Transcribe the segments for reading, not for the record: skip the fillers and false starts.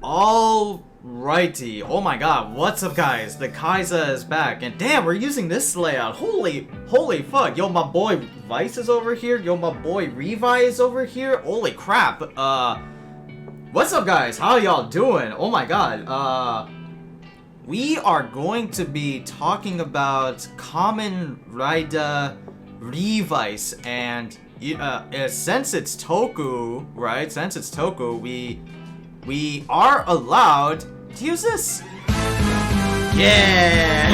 Alrighty, oh my god, what's up guys? The Khaiza is back, and damn, we're using this layout. Holy fuck. Yo, my boy Vice is over here. Yo, my boy Revice is over here. Holy crap. What's up guys? How y'all doing? Oh my god, we are going to be talking about Kamen Rider Revice, and since it's Toku, right? Since it's Toku, we are allowed to use this. Yeah!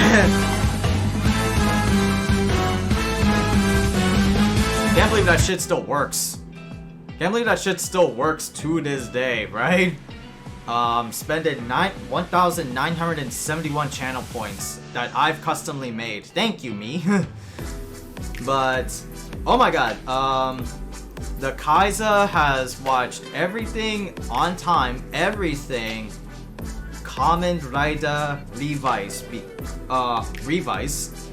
Can't believe that shit still works. Can't believe that shit still works to this day, right? Spending 1,971 channel points that I've customly made. Thank you, me. But, oh my god, the Khaiza has watched everything on time, everything Kamen Rider Revice,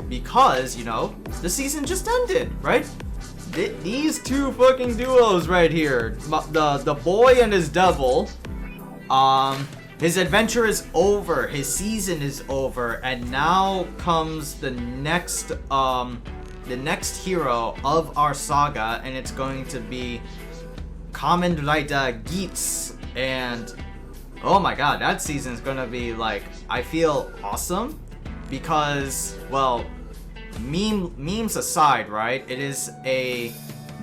because, you know, the season just ended, right? These two fucking duos right here, the boy and his devil, his adventure is over, his season is over, and now comes the next hero of our saga, and it's going to be Kamen Rider Revice. And oh my god, that season's gonna be like, I feel awesome, because, well, memes aside, right, it is a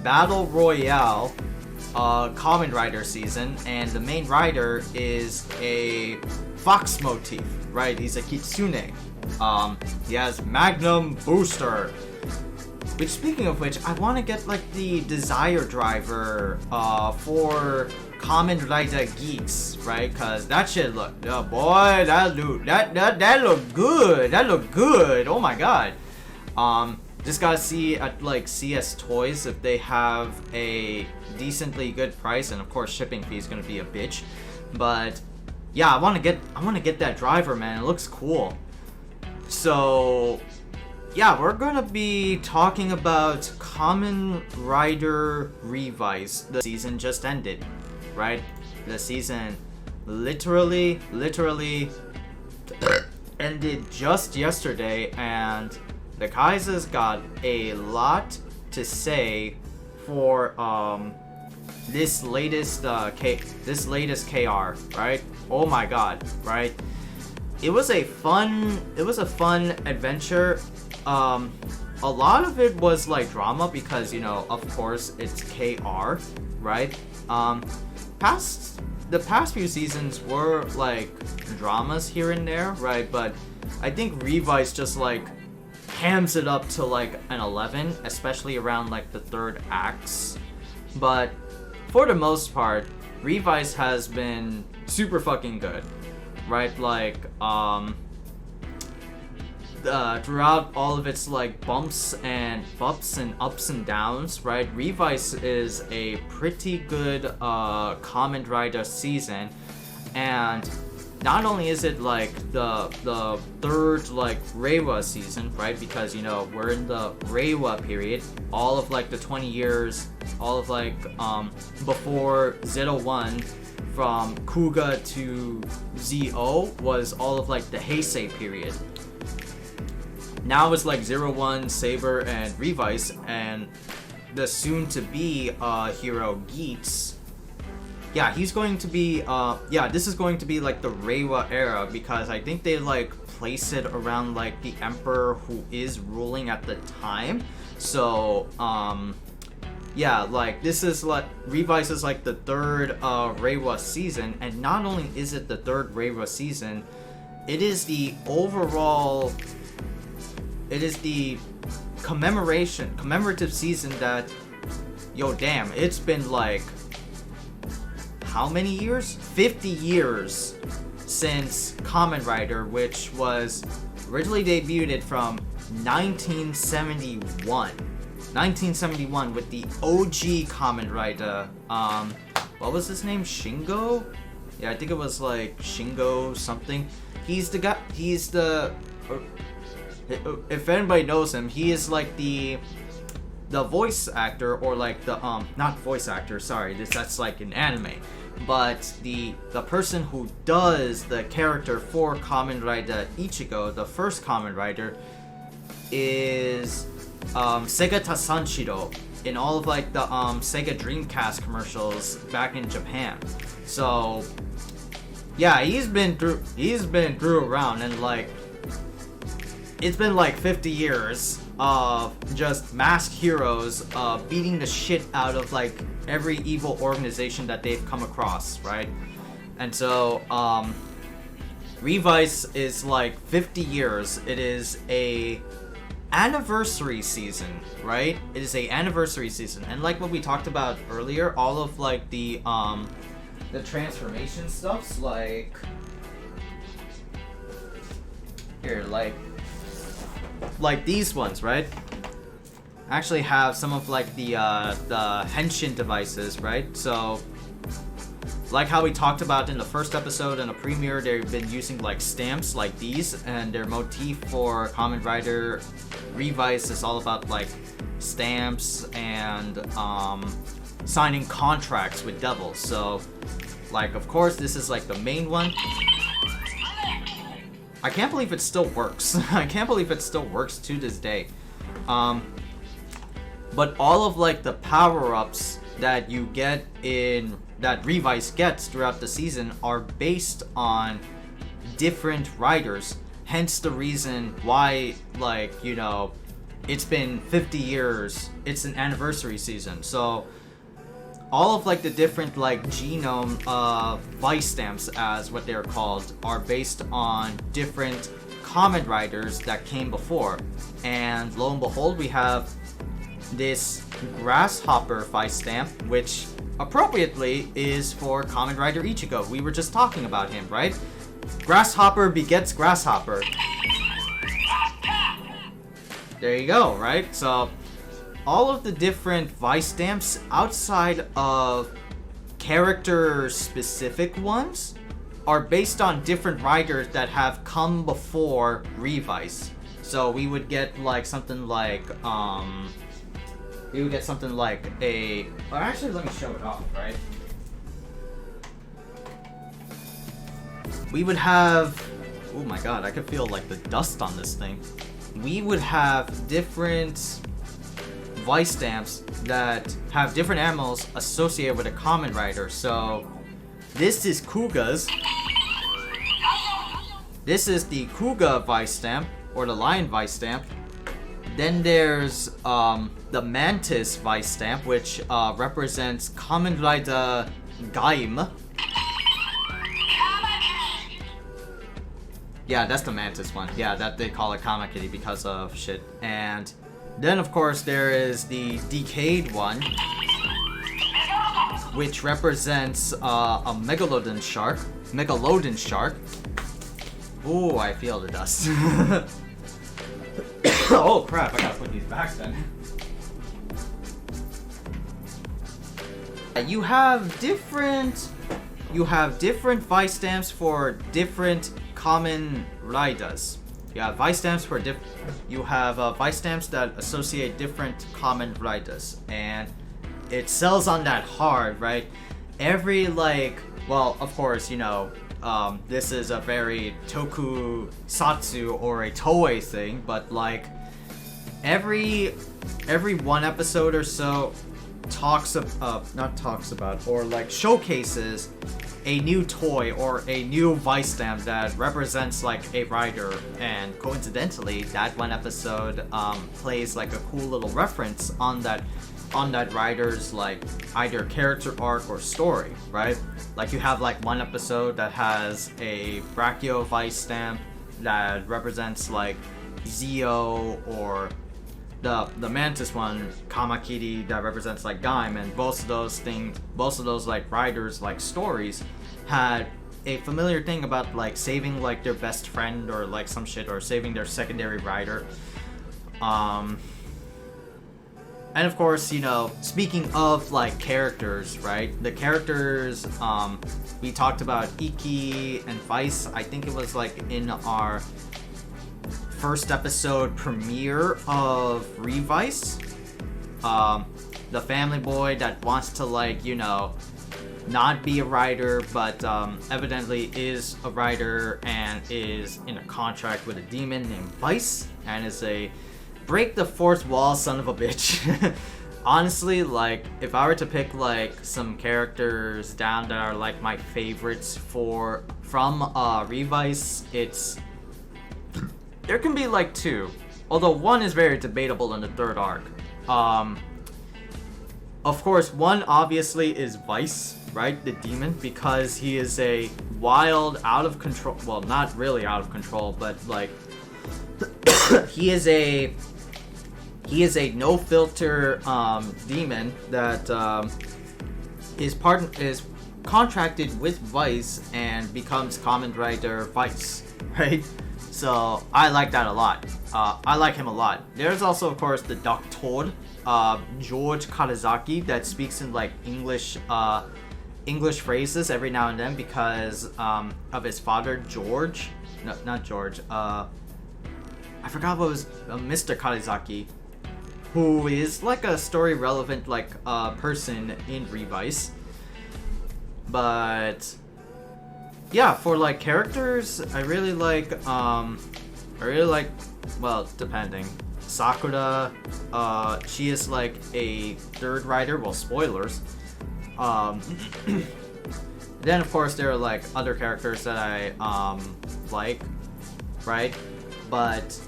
battle royale Kamen Rider season, and the main rider is a fox motif, right? He's a kitsune. He has magnum booster. Which, speaking of which, I want to get like the desire driver for Kamen Rider Revice, right? Cause that shit look, oh boy, that look good. That look good. Oh my god. Just gotta see at like CS Toys if they have a decently good price, and of course shipping fee is gonna be a bitch. But yeah, I wanna get that driver, man. It looks cool. So yeah, we're gonna be talking about Kamen Rider Revice. The season just ended, right? The season literally ended just yesterday, and the Khaiza's got a lot to say for this latest KR, right? Oh my god, right? It was a fun adventure. A lot of it was like drama because, you know, of course it's KR, right? The past few seasons were like dramas here and there, right? But I think Revice just like hams it up to like an 11, especially around like the third acts. But for the most part, Revice has been super fucking good, right? Like throughout all of its like bumps and ups and downs, right? Revice is a pretty good Kamen Rider season, and not only is it like the third like REIWA season, right? Because, you know, we're in the REIWA period, all of like the 20 years, all of like before Z01 from Kuga to ZO was all of like the Heisei period. Now it's like 01, Saber, and Revice, and the soon-to-be hero Revice. Yeah, he's going to be, this is going to be like the REIWA era, because I think they like place it around like the emperor who is ruling at the time. So, yeah, like this is like, Revice is like the third REIWA season, and not only is it the third REIWA season, it is the overall, it is the commemorative season that, yo damn, it's been like, how many years? 50 years since Kamen Rider, which was originally debuted from 1971. 1971 with the OG Kamen Rider. What was his name? Shingo? Yeah, I think it was like Shingo something. He's the guy, if anybody knows him, he is like the voice actor, or like the not voice actor, sorry, that's like an anime. but the person who does the character for Kamen Rider Ichigo, the first Kamen Rider, is Sega Sanshiro in all of like the Sega Dreamcast commercials back in Japan. So yeah, he's been through around, and like it's been like 50 years of just masked heroes beating the shit out of like every evil organization that they've come across, right? And so Revice is like 50 years. It is a anniversary season, right? It is a anniversary season, and like what we talked about earlier, all of like the transformation stuffs, like here, like these ones, right? Actually have some of like the henshin devices, right? So like how we talked about in the first episode in a premiere, they've been using like stamps like these, and their motif for Kamen Rider Revice is all about like stamps and signing contracts with devils. So like of course this is like the main one. I can't believe it still works. I can't believe it still works to this day. But all of like the power-ups that you get in that Revice gets throughout the season are based on different riders. Hence the reason why, like, you know, it's been 50 years. It's an anniversary season. So all of like the different like genome vice stamps, as what they're called, are based on different Kamen Riders that came before. And lo and behold, we have this Grasshopper vice stamp, which appropriately is for Kamen Rider Ichigo. We were just talking about him, right? Grasshopper begets Grasshopper. There you go, right? So all of the different vice stamps outside of character-specific ones are based on different riders that have come before Revice. So we would get like something like a... Well, actually, let me show it off, right? We would have... Oh my god, I could feel like the dust on this thing. We would have different vice stamps that have different animals associated with a Kamen Rider. So this is Kuga's. This is the Kuga vice stamp, or the Lion vice stamp. Then there's the Mantis vice stamp, which represents Kamen Rider Gaim. Yeah, that's the Mantis one. Yeah, that they call it Kamakiri because of shit. And then of course there is the Decayed one, which represents a Megalodon shark. Ooh, I feel the dust. Oh crap, I gotta put these back then. You have different vice stamps for different Kamen Riders. You have vice stamps for vice stamps that associate different Kamen Riders, and it sells on that hard, right? Every like, well, of course, you know, this is a very Tokusatsu or a Toei thing, but like every one episode or so showcases a new toy or a new vice stamp that represents like a rider, and coincidentally that one episode plays like a cool little reference on that rider's like either character arc or story, right? Like you have like one episode that has a Brachio vice stamp that represents like Zio, or the Mantis one, Kamakiri, that represents like Gaim, and both of those like riders like stories had a familiar thing about like saving like their best friend or like some shit, or saving their secondary rider. And of course, you know, speaking of like characters, right? The characters, we talked about Iki and Vice. I think it was like in our first episode premiere of Revice. The family boy that wants to like, you know, not be a writer, but evidently is a writer and is in a contract with a demon named Vice, and is a break the fourth wall son of a bitch. Honestly, like, if I were to pick like some characters down that are like my favorites from Revice, there can be like two, although one is very debatable in the third arc. Of course, one obviously is Vice, right, the demon, because he is a wild, out of control, well, not really out of control, but like he is a no filter demon that is contracted with Vice and becomes Kamen Rider Vice, right? So I like that a lot. I like him a lot. There's also, of course, the Doctor, George Karizaki, that speaks in like English phrases every now and then because of his father George. No, not George. I forgot what was Mr. Karizaki, who is like a story relevant like person in Revice. But yeah, for like characters, I really like well, depending. Sakura, she is like a third rider, well, spoilers. Then of course there are like other characters that I like, right? But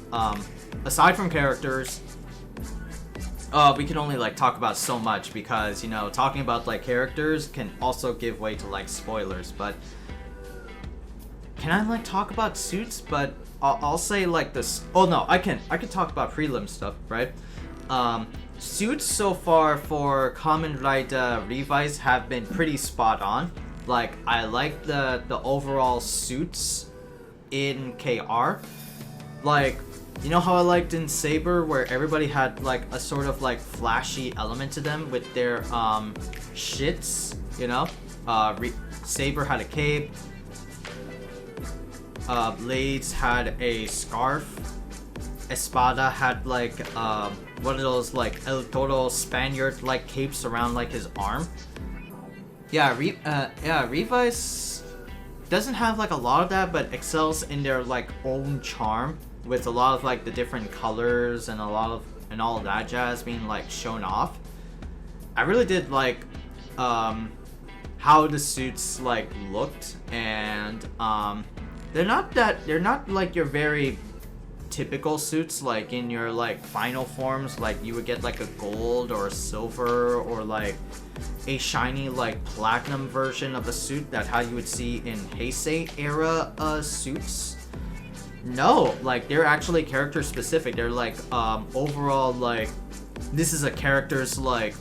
aside from characters, we can only like talk about so much because, you know, talking about like characters can also give way to like spoilers. But can I like talk about suits? But I'll say like this. Oh no, I can talk about prelim stuff, right? Suits so far for Kamen Rider Revice have been pretty spot on. Like, I like the overall suits in KR. Like, you know how I liked in Saber where everybody had like a sort of like flashy element to them with their shits, you know? Saber had a cape. Blades had a scarf. Espada had like one of those like El Toro Spaniard like capes around like his arm. Yeah, Revice doesn't have like a lot of that, but excels in their like own charm with a lot of like the different colors and all of that jazz being like shown off. I really did like how the suits like looked, and they're not like your very typical suits like in your like final forms, like you would get like a gold or a silver or like a shiny like platinum version of a suit that how you would see in Heisei era suits. No, like they're actually character specific. They're like overall like this is a character's like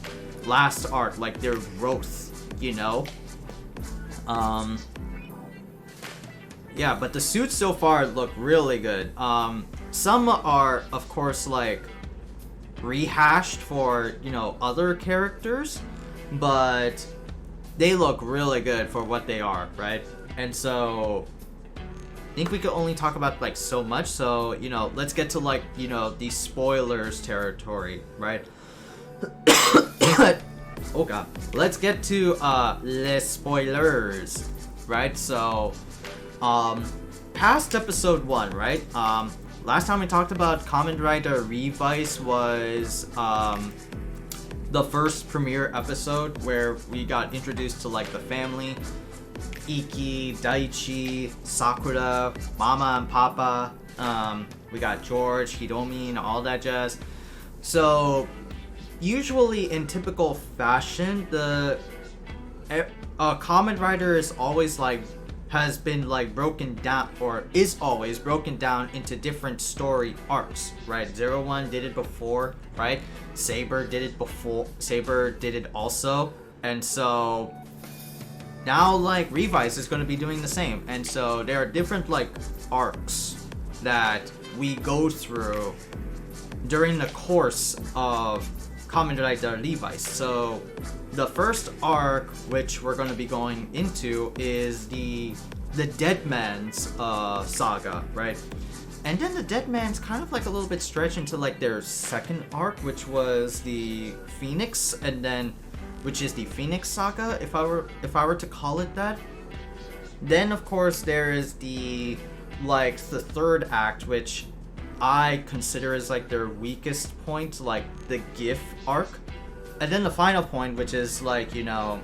last arc, like their growth, you know? Yeah, but the suits so far look really good. Some are, of course, like rehashed for, you know, other characters, but they look really good for what they are, right? And so I think we could only talk about like so much, so, you know, let's get to like, you know, the spoilers territory, right? Oh god. Let's get to les spoilers, right? So past episode 1, right? Last time we talked about Kamen Rider Revice was the first premiere episode where we got introduced to like the family. Iki, Daichi, Sakura, Mama and Papa. We got George, Hiromi, and all that jazz. So usually in typical fashion, the Kamen Rider is always like has been like broken down, or is always broken down into different story arcs, right? 01 did it before, right? Saber did it before, Saber did it also, and so now like Revice is going to be doing the same. And so there are different like arcs that we go through during the course of Kamen Rider Revice. So the first arc, which we're going to be going into, is the Dead Man's saga, right? And then the Dead Man's kind of like a little bit stretched into like their second arc, which was the Phoenix, and then which is the Phoenix Saga, if I were to call it that. Then of course there is the third act, which I consider as like their weakest point, like the GIF arc. And then the final point, which is like, you know,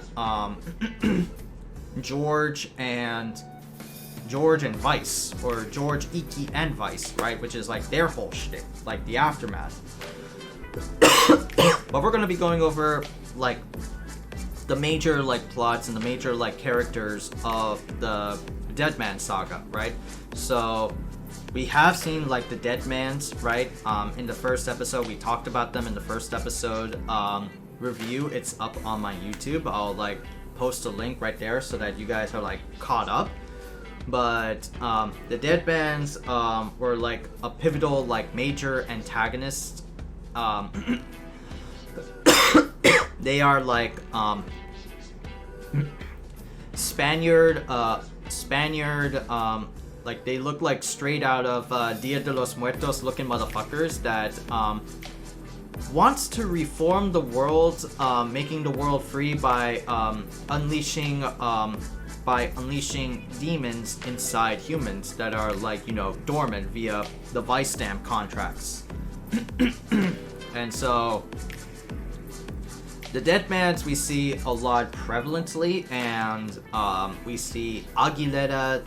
George and Vice, or George, Iki, and Vice, right? Which is like their whole shtick, like the aftermath. But we're gonna be going over like the major like plots and the major like characters of the Deadman Saga, right? So we have seen like the Deadmans, right? In the first episode, we talked about them in the first episode review. It's up on my YouTube. I'll like post a link right there so that you guys are like caught up. But the Deadmans were like a pivotal like major antagonist. They are like Spaniard, like they look like straight out of Dia de los Muertos looking motherfuckers that wants to reform the world, making the world free by unleashing demons inside humans that are like, you know, dormant via the vice stamp contracts. And so the Deadmans we see a lot prevalently, and we see Aguilera,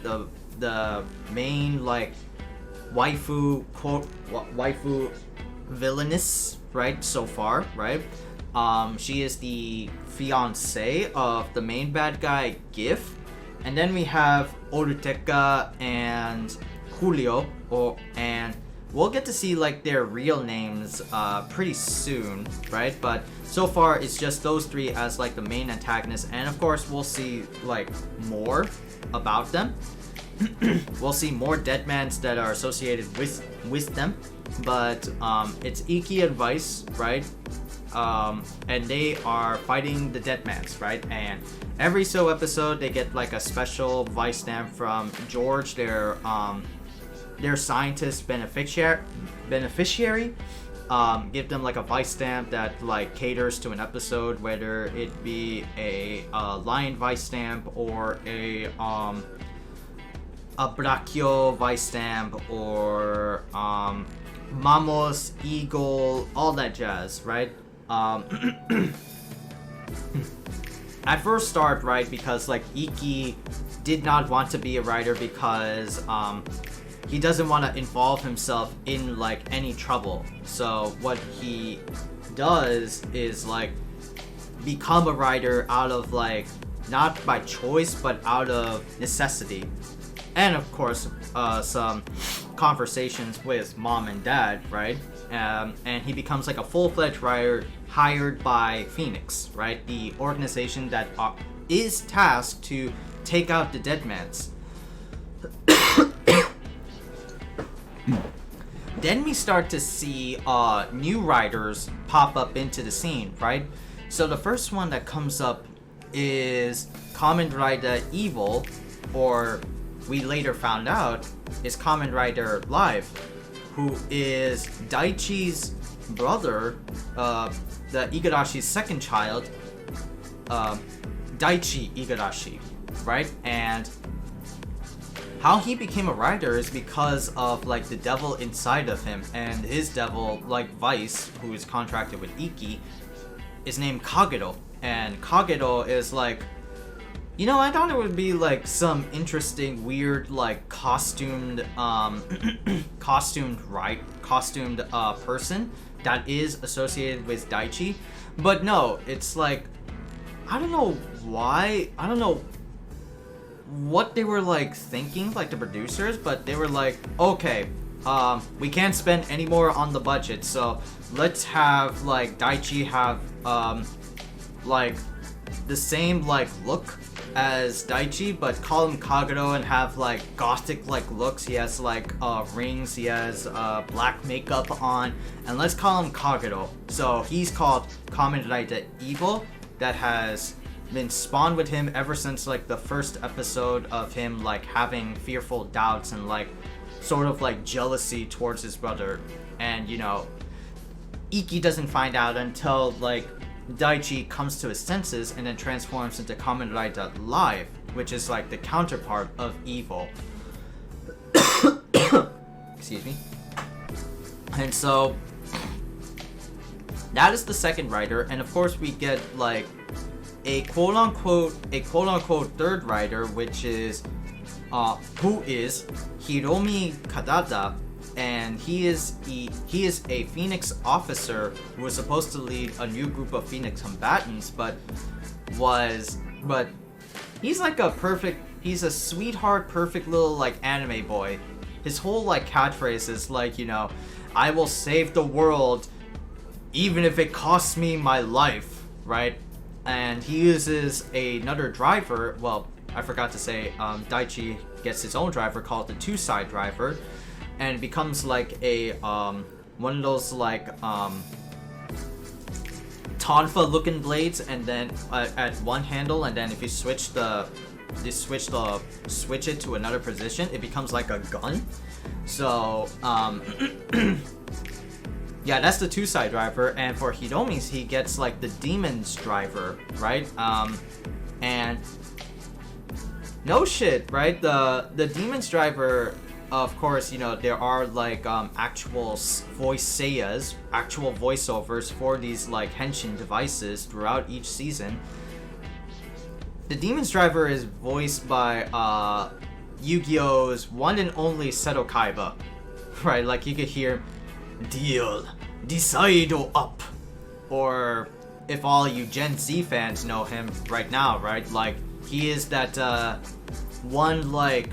the main like waifu, quote waifu villainess, right, so far, right? She is the fiance of the main bad guy Gif. And then we have Oruteka and Julio, and we'll get to see like their real names pretty soon, right? But so far it's just those three as like the main antagonists, and of course we'll see like more about them. We'll see more Deadmans that are associated with them, but it's Iki and Vice, right? And they are fighting the Deadmans, right? And every so episode they get like a special Vice stamp from George, their scientist beneficiary. Give them like a Vice stamp that like caters to an episode, whether it be a lion Vice stamp or a brachio Vice stamp, or Mamos, eagle, all that jazz, right? At first start, right, because like Iki did not want to be a writer because he doesn't want to involve himself in like any trouble. So what he does is like become a writer out of like, not by choice, but out of necessity. And of course, some conversations with mom and dad, right? And he becomes like a full-fledged writer hired by Phoenix, right? The organization that is tasked to take out the Deadmans. Then we start to see new writers pop up into the scene, right? So the first one that comes up is Kamen Rider Evil, or we later found out is Kamen Rider Live, who is Daichi's brother, the Igarashi's second child, Daichi Igarashi, right? And how he became a writer is because of like the devil inside of him, and his devil, like Vice, who is contracted with Iki, is named Kagero. And Kagero is like, you know, I thought it would be like some interesting, weird, like costumed person that is associated with Daichi. But no, it's like, I don't know why, I don't know what they were like thinking, like the producers, but they were like, okay, we can't spend any more on the budget, so let's have like Daichi have like the same like look as Daichi, but call him Kagero and have like gothic like looks. He has like rings, he has black makeup on, and let's call him Kagero. So he's called Kamen Rider Evil, that has been spawned with him ever since like the first episode of him like having fearful doubts and like sort of like jealousy towards his brother. And you know, Iki doesn't find out until like Daichi comes to his senses and then transforms into Kamen Rider Live, which is like the counterpart of evil. Excuse me. And so that is the second rider, and of course we get like a quote unquote third rider, which is who is Hiromi Kadada, and he is a Phoenix officer who was supposed to lead a new group of Phoenix combatants, but he's like he's a sweetheart, perfect little like anime boy. His whole like catchphrase is like, you know, I will save the world even if it costs me my life, right? And he uses another driver. Well, I forgot to say, Daichi gets his own driver called the two-side driver, and becomes like a one of those like tonfa looking blades, and then at one handle, and then if you switch it to another position, it becomes like a gun. So yeah, that's the two-side driver. And for Hiromi's, he gets like the demon's driver, right? And no shit, right? The demon's driver, of course, you know, there are like actual voiceovers for these like henshin devices throughout each season. The demon's driver is voiced by Yu-Gi-Oh's one and only Seto Kaiba, right? Like you could hear deal, decide up, or if all you Gen Z fans know him right now, right? Like he is that one like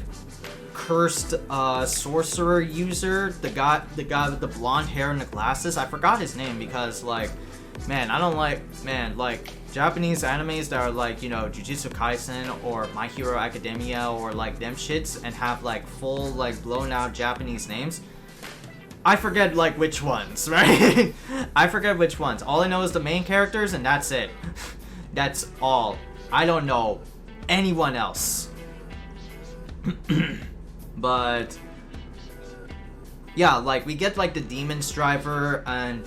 cursed sorcerer user, the guy with the blonde hair and the glasses. I forgot his name because like, man, I don't like Japanese animes that are like, you know, Jujutsu Kaisen or My Hero Academia or like them shits and have like full like blown out Japanese names. I forget like which ones, right? I forget which ones. All I know is the main characters and that's it. That's all. I don't know anyone else. But yeah, like we get like the demon's driver, and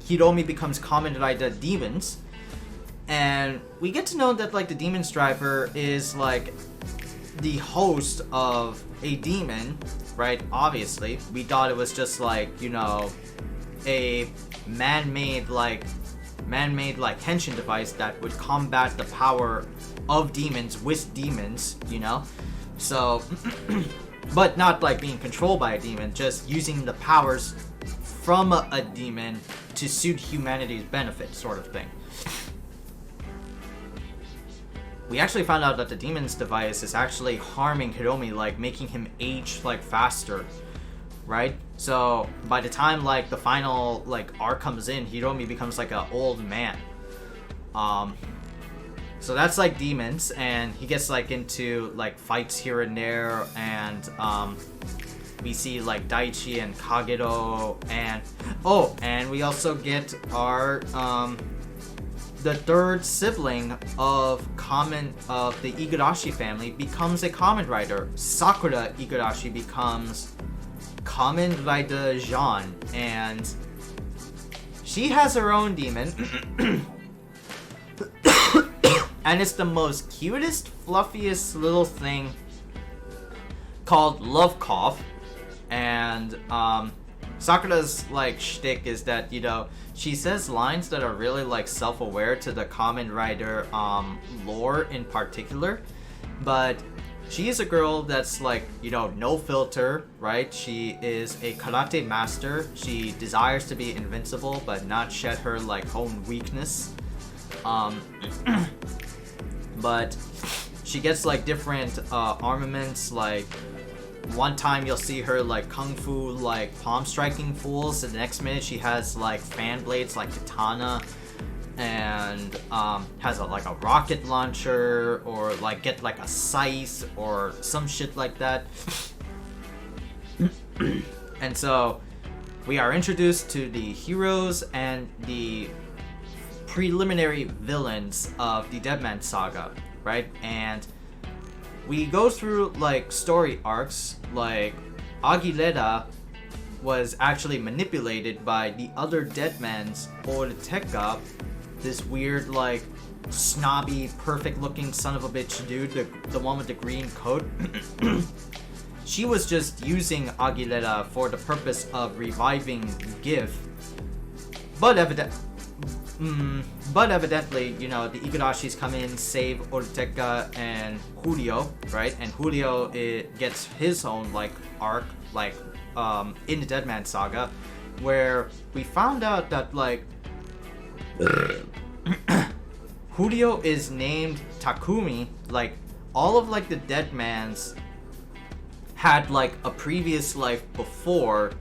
Hiromi becomes Kamen Rider Demons, and we get to know that like the demon's driver is like the host of a demon, right? Obviously, we thought it was just like, you know, a man-made like henshin device that would combat the power of demons with demons, you know. So, but not like being controlled by a demon, just using the powers from a demon to suit humanity's benefit, sort of thing. We actually found out that the demon's device is actually harming Hiromi, like making him age like faster, right? So by the time like the final like arc comes in, Hiromi becomes like an old man. So that's like demons, and he gets like into like fights here and there, and we see like Daichi and Kagero, and we also get our the third sibling of the Igarashi family becomes a Kamen Rider. Sakura Igarashi becomes Kamen Rider Jean, and she has her own demon. And it's the most cutest, fluffiest little thing called Love Cough. And Sakura's like shtick is that, you know, she says lines that are really like self-aware to the Kamen Rider lore in particular. But she is a girl that's like, you know, no filter, right? She is a karate master. She desires to be invincible but not shed her like own weakness. But she gets like different armaments. Like one time you'll see her like kung fu like palm striking fools, and the next minute she has like fan blades like katana, and has like a rocket launcher, or like get like a scythe or some shit like that. And so we are introduced to the heroes and the preliminary villains of the Deadman Saga, right? And we go through like story arcs. Like Aguilera was actually manipulated by the other Deadman's Ortega this weird, like, snobby, perfect-looking son of a bitch dude, the one with the green coat. She was just using Aguilera for the purpose of reviving GIF. But evidently, you know, the Igarashis come in, save Ortega and Julio, right? And Julio gets his own, like, arc, like, in the Deadman Saga, where we found out that, like, Julio is named Takumi. Like, all of, like, the Deadmans had, like, a previous life before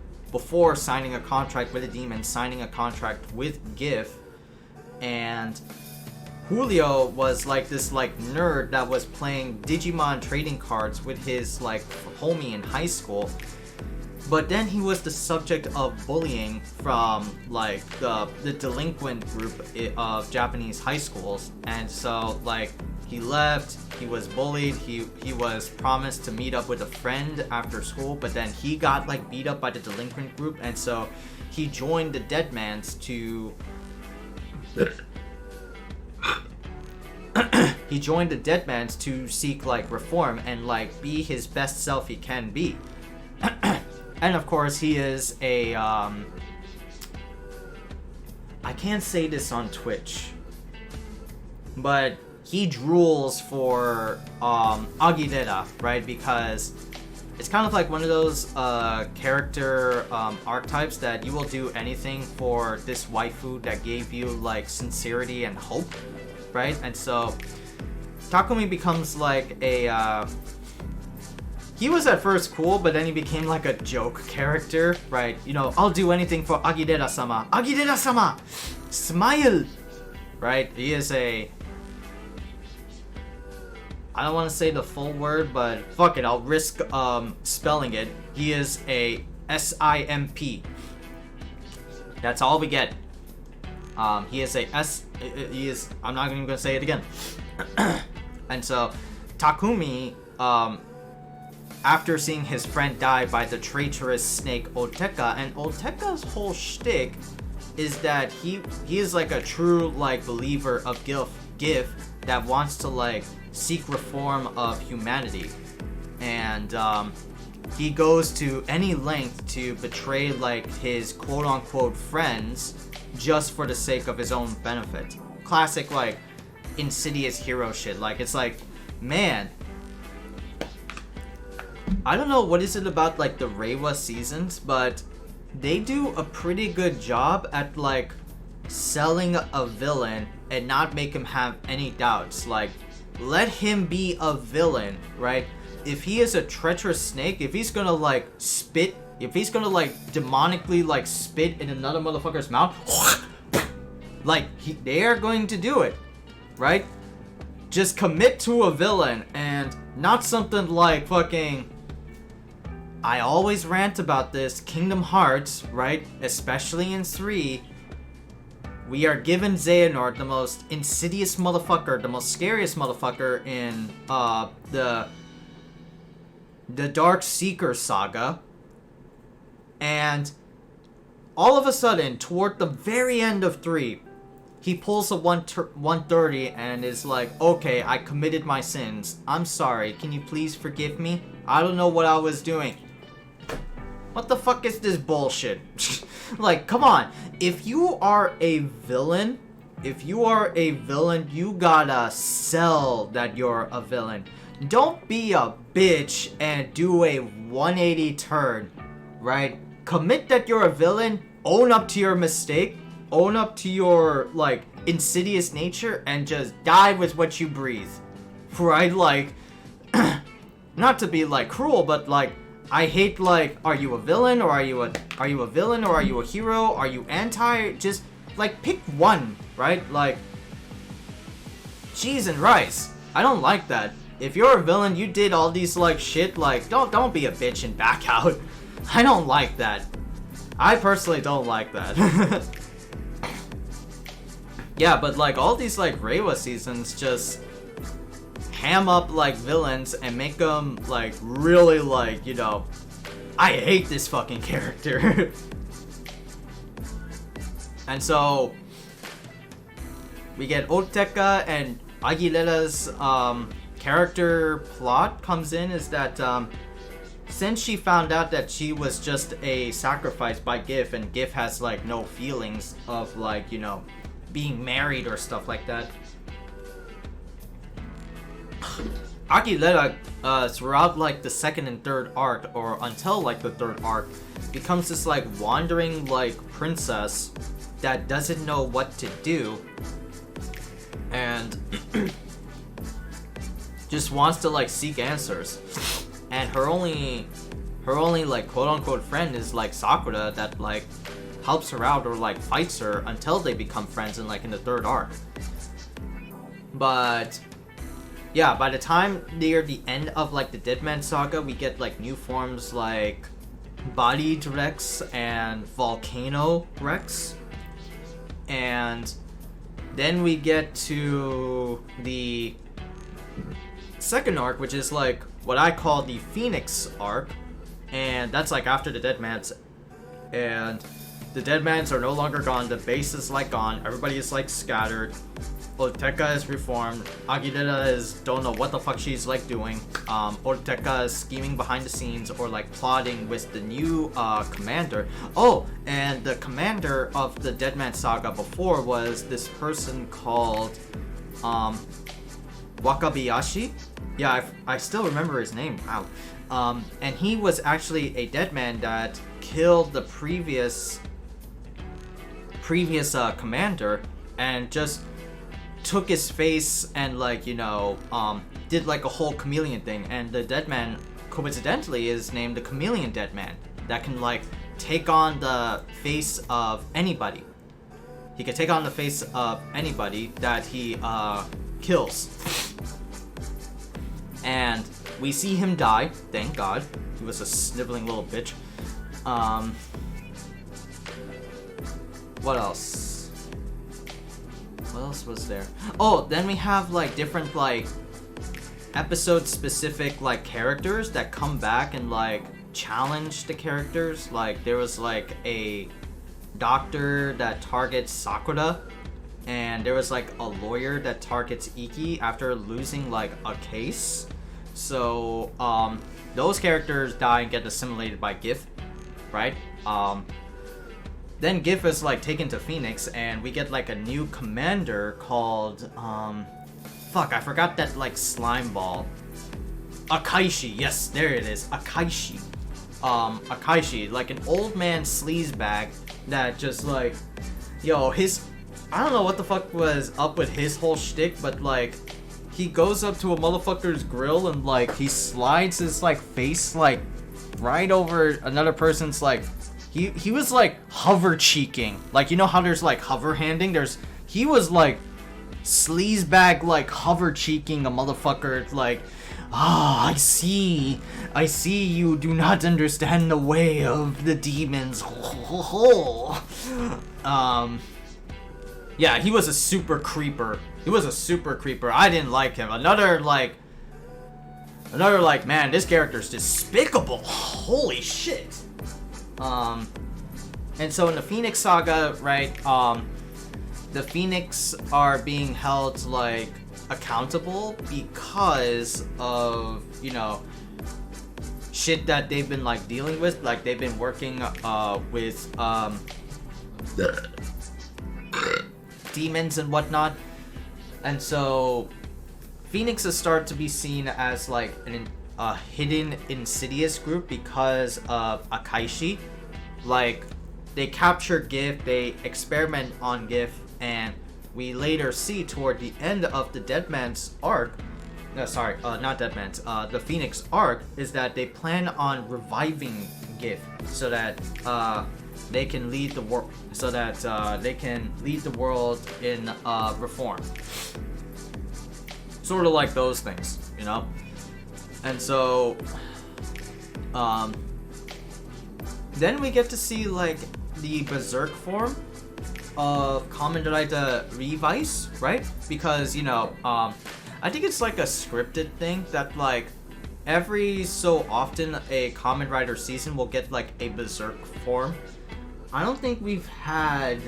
signing a contract with a demon, signing a contract with GIF. And Julio was, like, this, like, nerd that was playing Digimon trading cards with his, like, homie in high school. But then he was the subject of bullying from, like, the delinquent group of Japanese high schools. And so, like, he left, he was bullied, he was promised to meet up with a friend after school, but then he got, like, beat up by the delinquent group, and so he joined the Deadmans to... he joined the Deadmans to seek, like, reform and, like, be his best self he can be. And of course, he is a, I can't say this on Twitch, but he drools for, Aguilera, right? Because it's kind of like one of those, character, archetypes that you will do anything for this waifu that gave you, like, sincerity and hope, right? And so, Takumi becomes, like, a, he was at first cool, but then he became like a joke character, right? You know, I'll do anything for Aguilera-sama. Aguilera-sama! Smile! Right? He is a... I don't want to say the full word, but fuck it, I'll risk spelling it. He is a S-I-M-P. That's all we get. He is a S... He is... I'm not even going to say it again. And so, Takumi... after seeing his friend die by the traitorous snake Oteka, and Oteka's whole shtick is that he is like a true, like, believer of GIF that wants to, like, seek reform of humanity, and he goes to any length to betray, like, his quote-unquote friends just for the sake of his own benefit. Classic, like, insidious hero shit. Like, it's like, man, I don't know what is it about, like, the REIWA seasons, but they do a pretty good job at, like, selling a villain and not make him have any doubts. Like, let him be a villain, right? If he is a treacherous snake, if he's gonna, like, spit, if he's gonna, like, demonically, like, spit in another motherfucker's mouth, like, they are going to do it, right? Just commit to a villain, and not something like fucking... I always rant about this, Kingdom Hearts, right? Especially in 3. We are given Xehanort, the most insidious motherfucker, the most scariest motherfucker in the Dark Seeker saga. And all of a sudden, toward the very end of 3, he pulls a 130 and is like, okay, I committed my sins. I'm sorry. Can you please forgive me? I don't know what I was doing. What the fuck is this bullshit? Like, come on. If you are a villain, you gotta sell that you're a villain. Don't be a bitch and do a 180 turn, right? Commit that you're a villain, own up to your mistake, own up to your, like, insidious nature, and just die with what you breathe. Right? Like, not to be, like, cruel, but, like, I hate, like, are you a villain, or are you a villain, or are you a hero? Are you anti? Just, like, pick one, right? Like, cheese and rice. I don't like that. If you're a villain, you did all these, like, shit, like, don't be a bitch and back out. I don't like that. I personally don't like that. Yeah, but, like, all these, like, REIWA seasons just ham up, like, villains and make them, like, really, like, you know, I hate this fucking character. And so, we get Oteka and Aguilera's character plot comes in is that since she found out that she was just a sacrifice by GIF, and GIF has like no feelings of like, you know, being married or stuff like that, Aguilera throughout like the second and third arc, or until like the third arc, becomes this like wandering like princess that doesn't know what to do and just wants to like seek answers. And her only like quote unquote friend is like Sakura, that like helps her out or like fights her until they become friends in like in the third arc. But yeah, by the time near the end of like the Deadman Saga, we get like new forms like Bodied Rex and Volcano Rex. And then we get to the second arc, which is like what I call the Phoenix arc, and that's like after the Deadmans, and the Deadmans are no longer gone, the base is like gone, everybody is like scattered, Oteka is reformed, Aguilera is don't know what the fuck she's like doing, Oteka is scheming behind the scenes or like plotting with the new commander. Oh, and the commander of the Deadman Saga before was this person called Wakabayashi. Yeah, I still remember his name. Wow. And he was actually a dead man that killed the previous commander and just took his face and like, you know, did like a whole chameleon thing. And the dead man, coincidentally, is named the Chameleon Dead Man, that can like take on the face of anybody. He can take on the face of anybody that he kills. And we see him die, thank God. He was a sniveling little bitch. What else? What else was there? Oh, then we have like different like episode specific like characters that come back and like challenge the characters. Like there was like a doctor that targets Sakura, and there was like a lawyer that targets Iki after losing like a case. So those characters die and get assimilated by GIF, right? Then GIF is like taken to Phoenix, and we get like a new commander called fuck, I forgot that like slime ball. Akaishi, yes, there it is. Akaishi. Akaishi, like an old man sleazebag that just like, yo, I don't know what the fuck was up with his whole shtick, but like, he goes up to a motherfucker's grill and like, he slides his like face like right over another person's like, he was like hover cheeking. Like, you know how there's like hover handing? He was like sleazebag like hover cheeking a motherfucker like, I see you do not understand the way of the demons. Yeah, he was a super creeper. I didn't like him. Another like, man, this character's despicable. Holy shit. And so in the Phoenix Saga, right, the Phoenix are being held like accountable because of, you know, shit that they've been like dealing with. Like they've been working with demons and whatnot, and so Phoenixes start to be seen as like a hidden insidious group because of Akaishi. Like they capture GIF, they experiment on GIF, and we later see toward the end of the Deadman's arc, not Deadman's, the Phoenix arc, is that they plan on reviving GIF so that they can lead the world, in reform. Sort of like those things, you know? And so, then we get to see like the berserk form of Kamen Rider Revice, right? Because, you know, I think it's like a scripted thing that like every so often a Kamen Rider season will get like a berserk form. I don't think we've had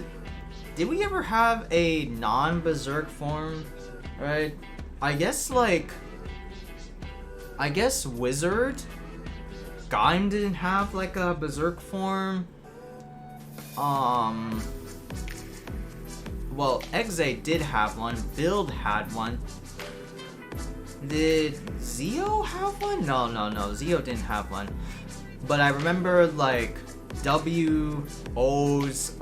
did we ever have a non-berserk form? Right? I guess Wizard Gaim didn't have like a berserk form. Well, Exe did have one. Build had one. Did Zio have one? No. Zio didn't have one. But I remember like WO's,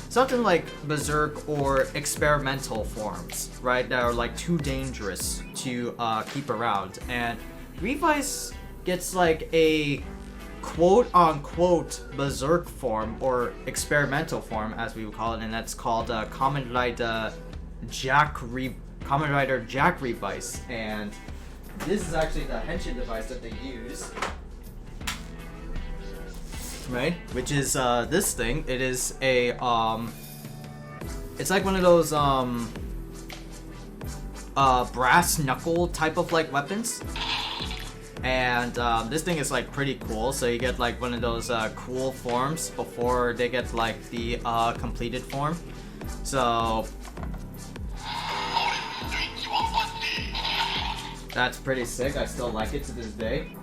something like berserk or experimental forms, right? That are like too dangerous to keep around. And Revice gets like a quote-unquote berserk form or experimental form, as we would call it, and that's called Kamen Rider Jack Revice. And this is actually the henshin device that they use, right? Which is this thing. It is a it's like one of those brass knuckle type of like weapons. And this thing is like pretty cool, so you get like one of those cool forms before they get like the completed form. So that's pretty sick. I still like it to this day.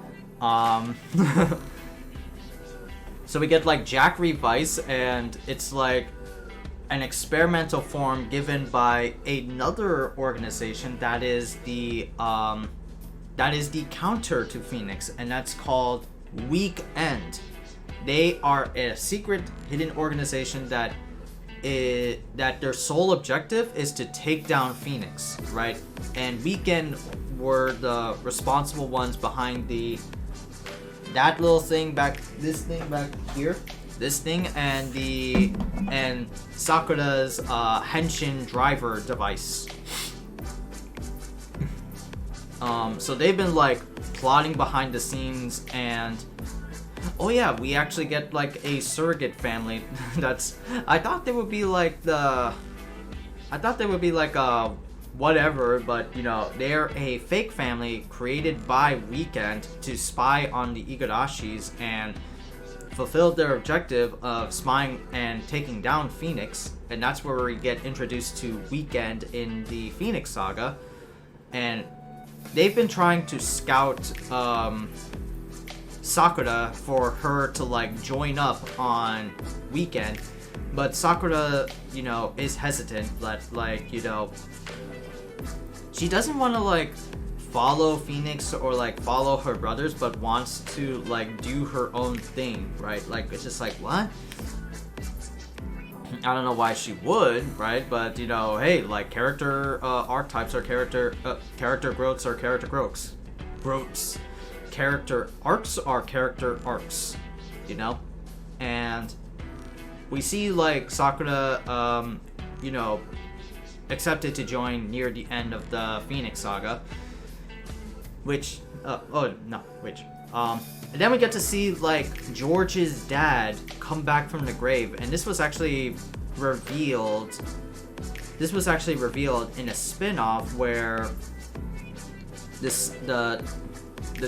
So we get like Jack Revice, and it's like an experimental form given by another organization that is the counter to Phoenix, and that's called Weekend. They are a secret hidden organization that their sole objective is to take down Phoenix, right? And Weekend were the responsible ones behind that little thing back, this thing back here, this thing, and Sakura's henshin driver device. So they've been like plotting behind the scenes, and oh yeah, we actually get like a surrogate family. I thought they would be like whatever, but you know, they're a fake family created by Weekend to spy on the Igarashis and fulfill their objective of spying and taking down Phoenix, and that's where we get introduced to Weekend in the Phoenix Saga. And they've been trying to scout Sakura for her to like join up on Weekend, but Sakura, you know, is hesitant. Like, you know, she doesn't want to like follow Phoenix or like follow her brothers, but wants to like do her own thing, right? Like, it's just like, what? I don't know why she would, right? But you know, hey, like character archetypes are character growths are character growths. Character arcs are character arcs, you know? And we see like Sakura, you know, accepted to join near the end of the Phoenix Saga, and then we get to see like George's dad come back from the grave, and this was actually revealed in a spin-off where the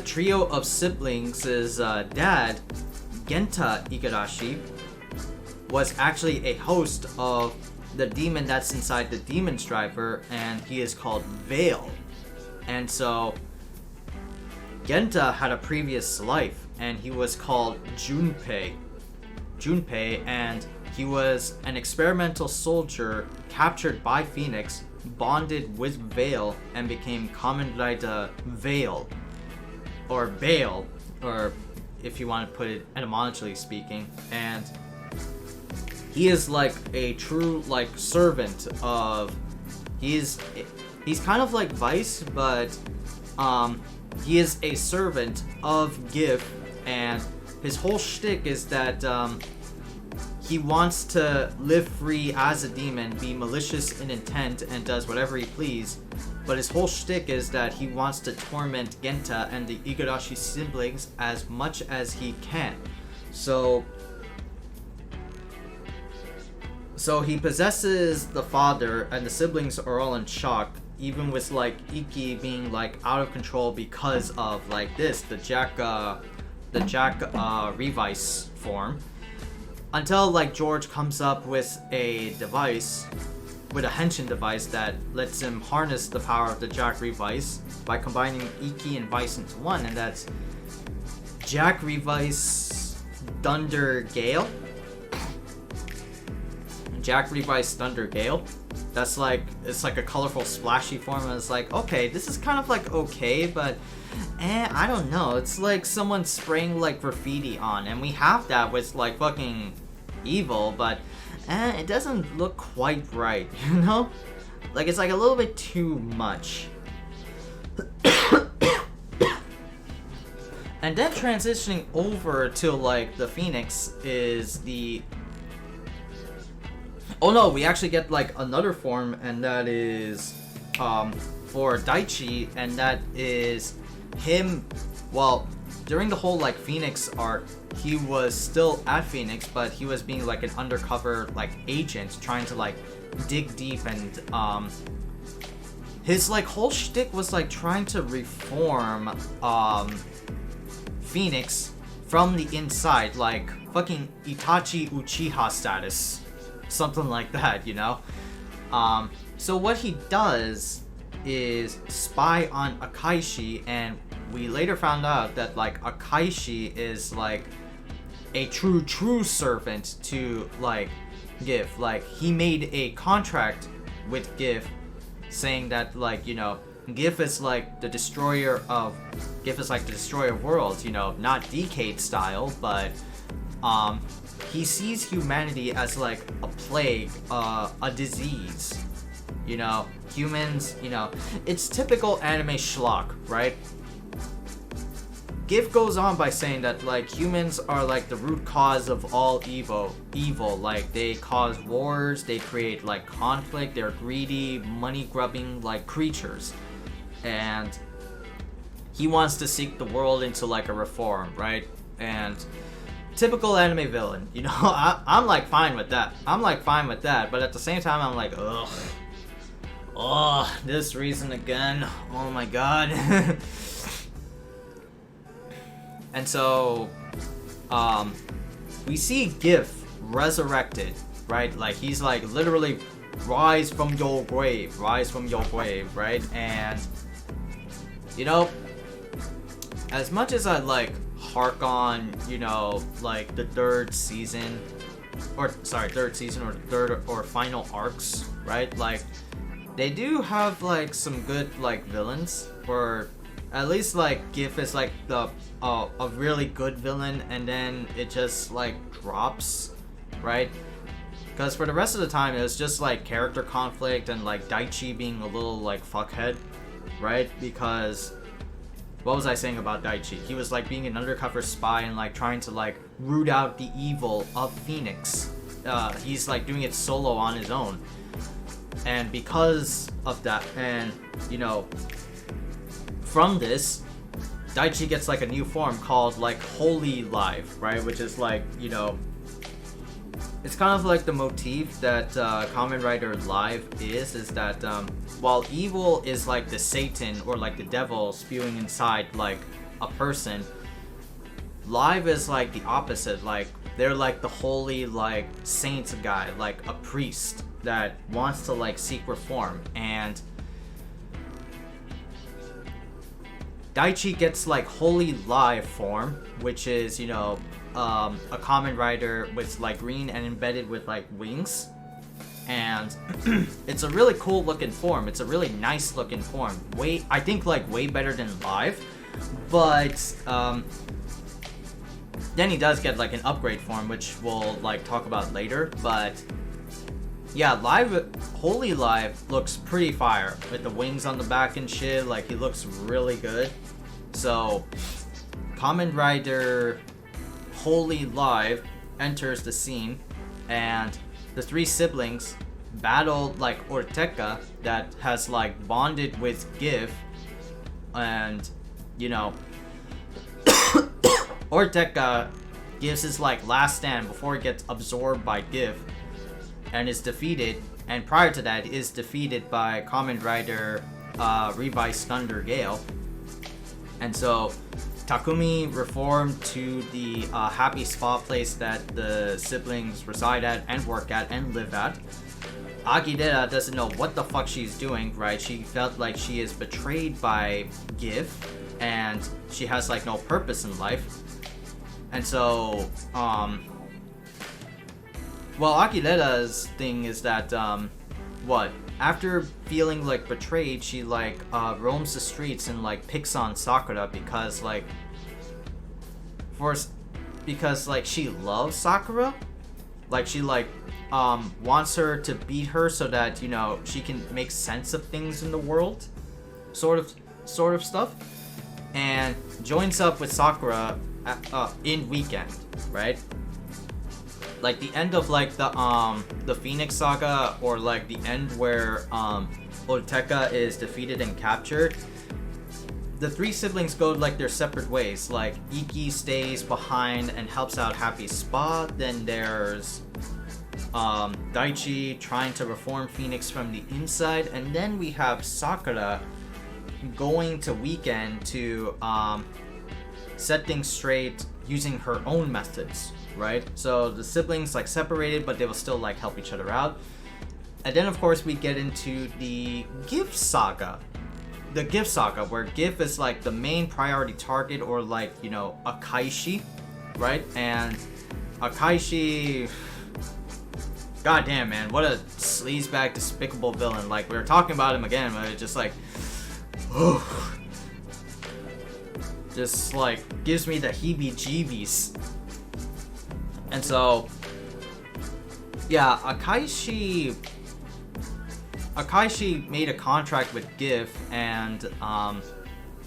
trio of siblings' dad, Genta Igarashi, was actually a host of the demon that's inside the Demon's Driver, and he is called Veil. And so Genta had a previous life, and he was called Junpei, and he was an experimental soldier captured by Phoenix, bonded with Veil, and became Kamen Rider Veil, or Veil, or if you want to put it etymologically speaking. And he is like a true like servant of, he's kind of like Vice, but he is a servant of GIF, and his whole shtick is that he wants to live free as a demon, be malicious in intent, and does whatever he please. But his whole shtick is that he wants to torment Genta and the Igarashi siblings as much as he can. So he possesses the father, and the siblings are all in shock, even with like Iki being like out of control because of like this, the Jack Revice form. until like George comes up with a device, with a henshin device that lets him harness the power of the Jack Revice by combining Iki and Vice into one, and that's Jack Revice Thunder Gale. Jack Revice Thunder Gale. That's like, it's like a colorful splashy form, and it's like, okay, this is kind of like okay, but I don't know. It's like someone spraying like graffiti on, and we have that with like fucking Evil, but it doesn't look quite right, you know? Like, it's like a little bit too much. And then transitioning over to like the Phoenix is the... Oh no, we actually get like another form, and that is for Daichi, and that is him. Well, during the whole like Phoenix arc, he was still at Phoenix, but he was being like an undercover like agent trying to like dig deep, and his like whole shtick was like trying to reform Phoenix from the inside, like fucking Itachi Uchiha status, something like that, you know? So what he does is spy on Akaishi, and we later found out that like Akaishi is like a true servant to like GIF. Like, he made a contract with GIF saying that like, you know, GIF is like the destroyer of worlds, you know, not Decade style, but he sees humanity as like a plague, a disease. You know, humans, you know, it's typical anime schlock, right? GIF goes on by saying that like humans are like the root cause of all evil. Like, they cause wars, they create like conflict, they're greedy, money-grubbing like creatures. And he wants to seek the world into like a reform, right? And typical anime villain, you know. I'm like fine with that. But at the same time, I'm like, ugh. Oh, this reason again. Oh my god. And so, we see GIF resurrected, right? Like, he's like literally rise from your grave, right? And, you know, as much as I like hark on, you know, like the third season or third or final arcs, right? Like, they do have like some good like villains, or at least like GIF is like the a really good villain, and then it just like drops, right? Because for the rest of the time it was just like character conflict and like Daichi being a little like fuckhead, right? Because what was I saying about Daichi? He was like being an undercover spy and like trying to like root out the evil of Phoenix. He's like doing it solo on his own. And because of that, and you know, from this, Daichi gets like a new form called like Holy Life, right? Which is like, you know, it's kind of like the motif that Kamen Rider Live is that while evil is like the Satan or like the devil spewing inside like a person, Live is like the opposite. Like, they're like the holy like saint guy, like a priest that wants to like seek reform. And Daichi gets like Holy Live form, which is, you know, a Kamen Rider with like green and embedded with like wings. And it's a really cool looking form. It's a really nice looking form. I think like way better than Live. But then he does get like an upgrade form, which we'll like talk about later. But yeah, Holy Live looks pretty fire with the wings on the back and shit. Like, he looks really good. So Kamen Rider Holy Live enters the scene, and the three siblings battle like Ortega that has like bonded with GIF. And you know, Ortega gives his like last stand before he gets absorbed by GIF and is defeated, and prior to that is defeated by Kamen Rider Revice Thunder Gale. And so Takumi reformed to the happy spa place that the siblings reside at and work at and live at. Akidera doesn't know what the fuck she's doing, right? She felt like she is betrayed by GIF, and she has like no purpose in life. And so, well, Akidera's thing is that, after feeling like betrayed, she like roams the streets and like picks on Sakura because she loves Sakura, like she wants her to beat her so that, you know, she can make sense of things in the world, sort of stuff, and joins up with Sakura in Weekend, right? Like the end of like the Phoenix Saga, or like the end where Oteka is defeated and captured. The three siblings go like their separate ways. Like Iki stays behind and helps out Happy Spa. Then there's Daichi trying to reform Phoenix from the inside, and then we have Sakura going to Weekend to set things straight using her own methods, right? So the siblings like separated, but they will still like help each other out. And then of course we get into the GIF saga. The GIF saga, where GIF is like the main priority target, or like, you know, Akaishi, right? And Akaishi, goddamn man, what a sleazebag, despicable villain. Like, we were talking about him again, but it's just like, just like gives me the heebie-jeebies. And so, yeah, Akaishi made a contract with GIF and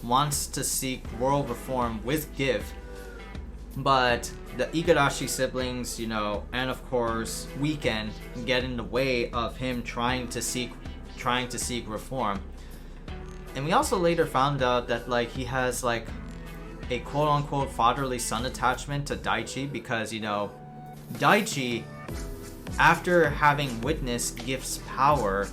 wants to seek world reform with GIF, but the Igarashi siblings, you know, and of course Weekend get in the way of him trying to seek reform. And we also later found out that like he has like a quote-unquote fatherly son attachment to Daichi, because, you know, Daichi, after having witnessed GIF's power,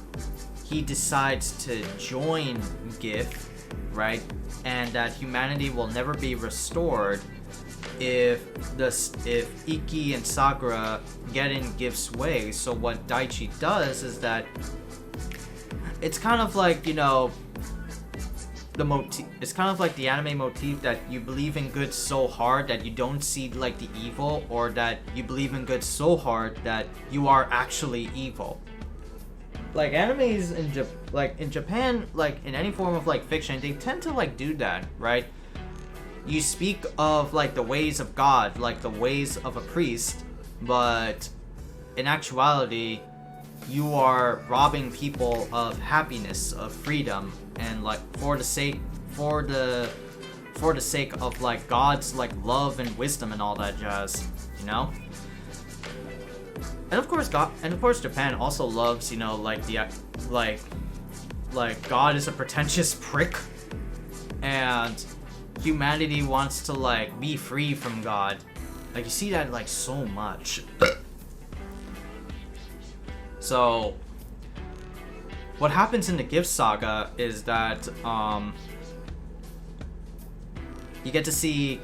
he decides to join GIF, right? And that humanity will never be restored if Iki and Sakura get in GIF's way. So what Daichi does is that it's kind of like, you know, it's kind of like the anime motif that you believe in good so hard that you don't see like the evil, or that you believe in good so hard that you are actually evil. Like animes in Japan, like in any form of like fiction, they tend to like do that, right? You speak of like the ways of God, like the ways of a priest, but in actuality, you are robbing people of happiness, of freedom, and like for the sake of like God's like love and wisdom and all that jazz, you know. And of course Japan also loves, you know, like the like God is a pretentious prick, and humanity wants to like be free from God. Like you see that like so much. So what happens in the GIF saga is that you get to see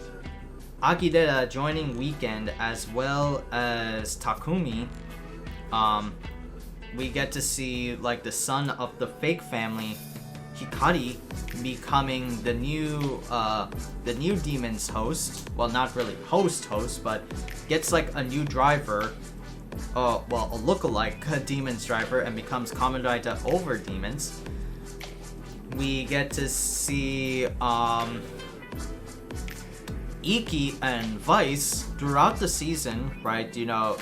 Akidera joining Weekend as well as Takumi. We get to see like the son of the fake family, Hikari, becoming the new demon's host. Well, not really host, but gets like a new driver. A lookalike demon's driver, and becomes Kamen Rider over demons. We get to see Iki and Vice throughout the season, right? You know,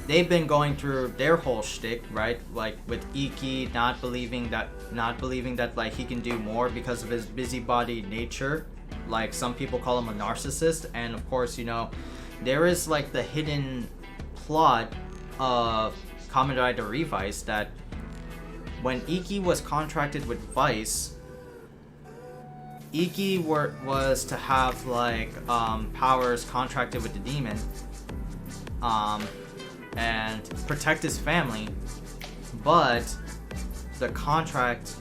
they've been going through their whole shtick, right? Like with Iki not believing that like he can do more because of his busybody nature. Like some people call him a narcissist, and of course, you know, there is like the hidden plot of Kamen Rider Revice that when Iki was contracted with Vice, Iki was to have like powers contracted with the demon and protect his family, but the contract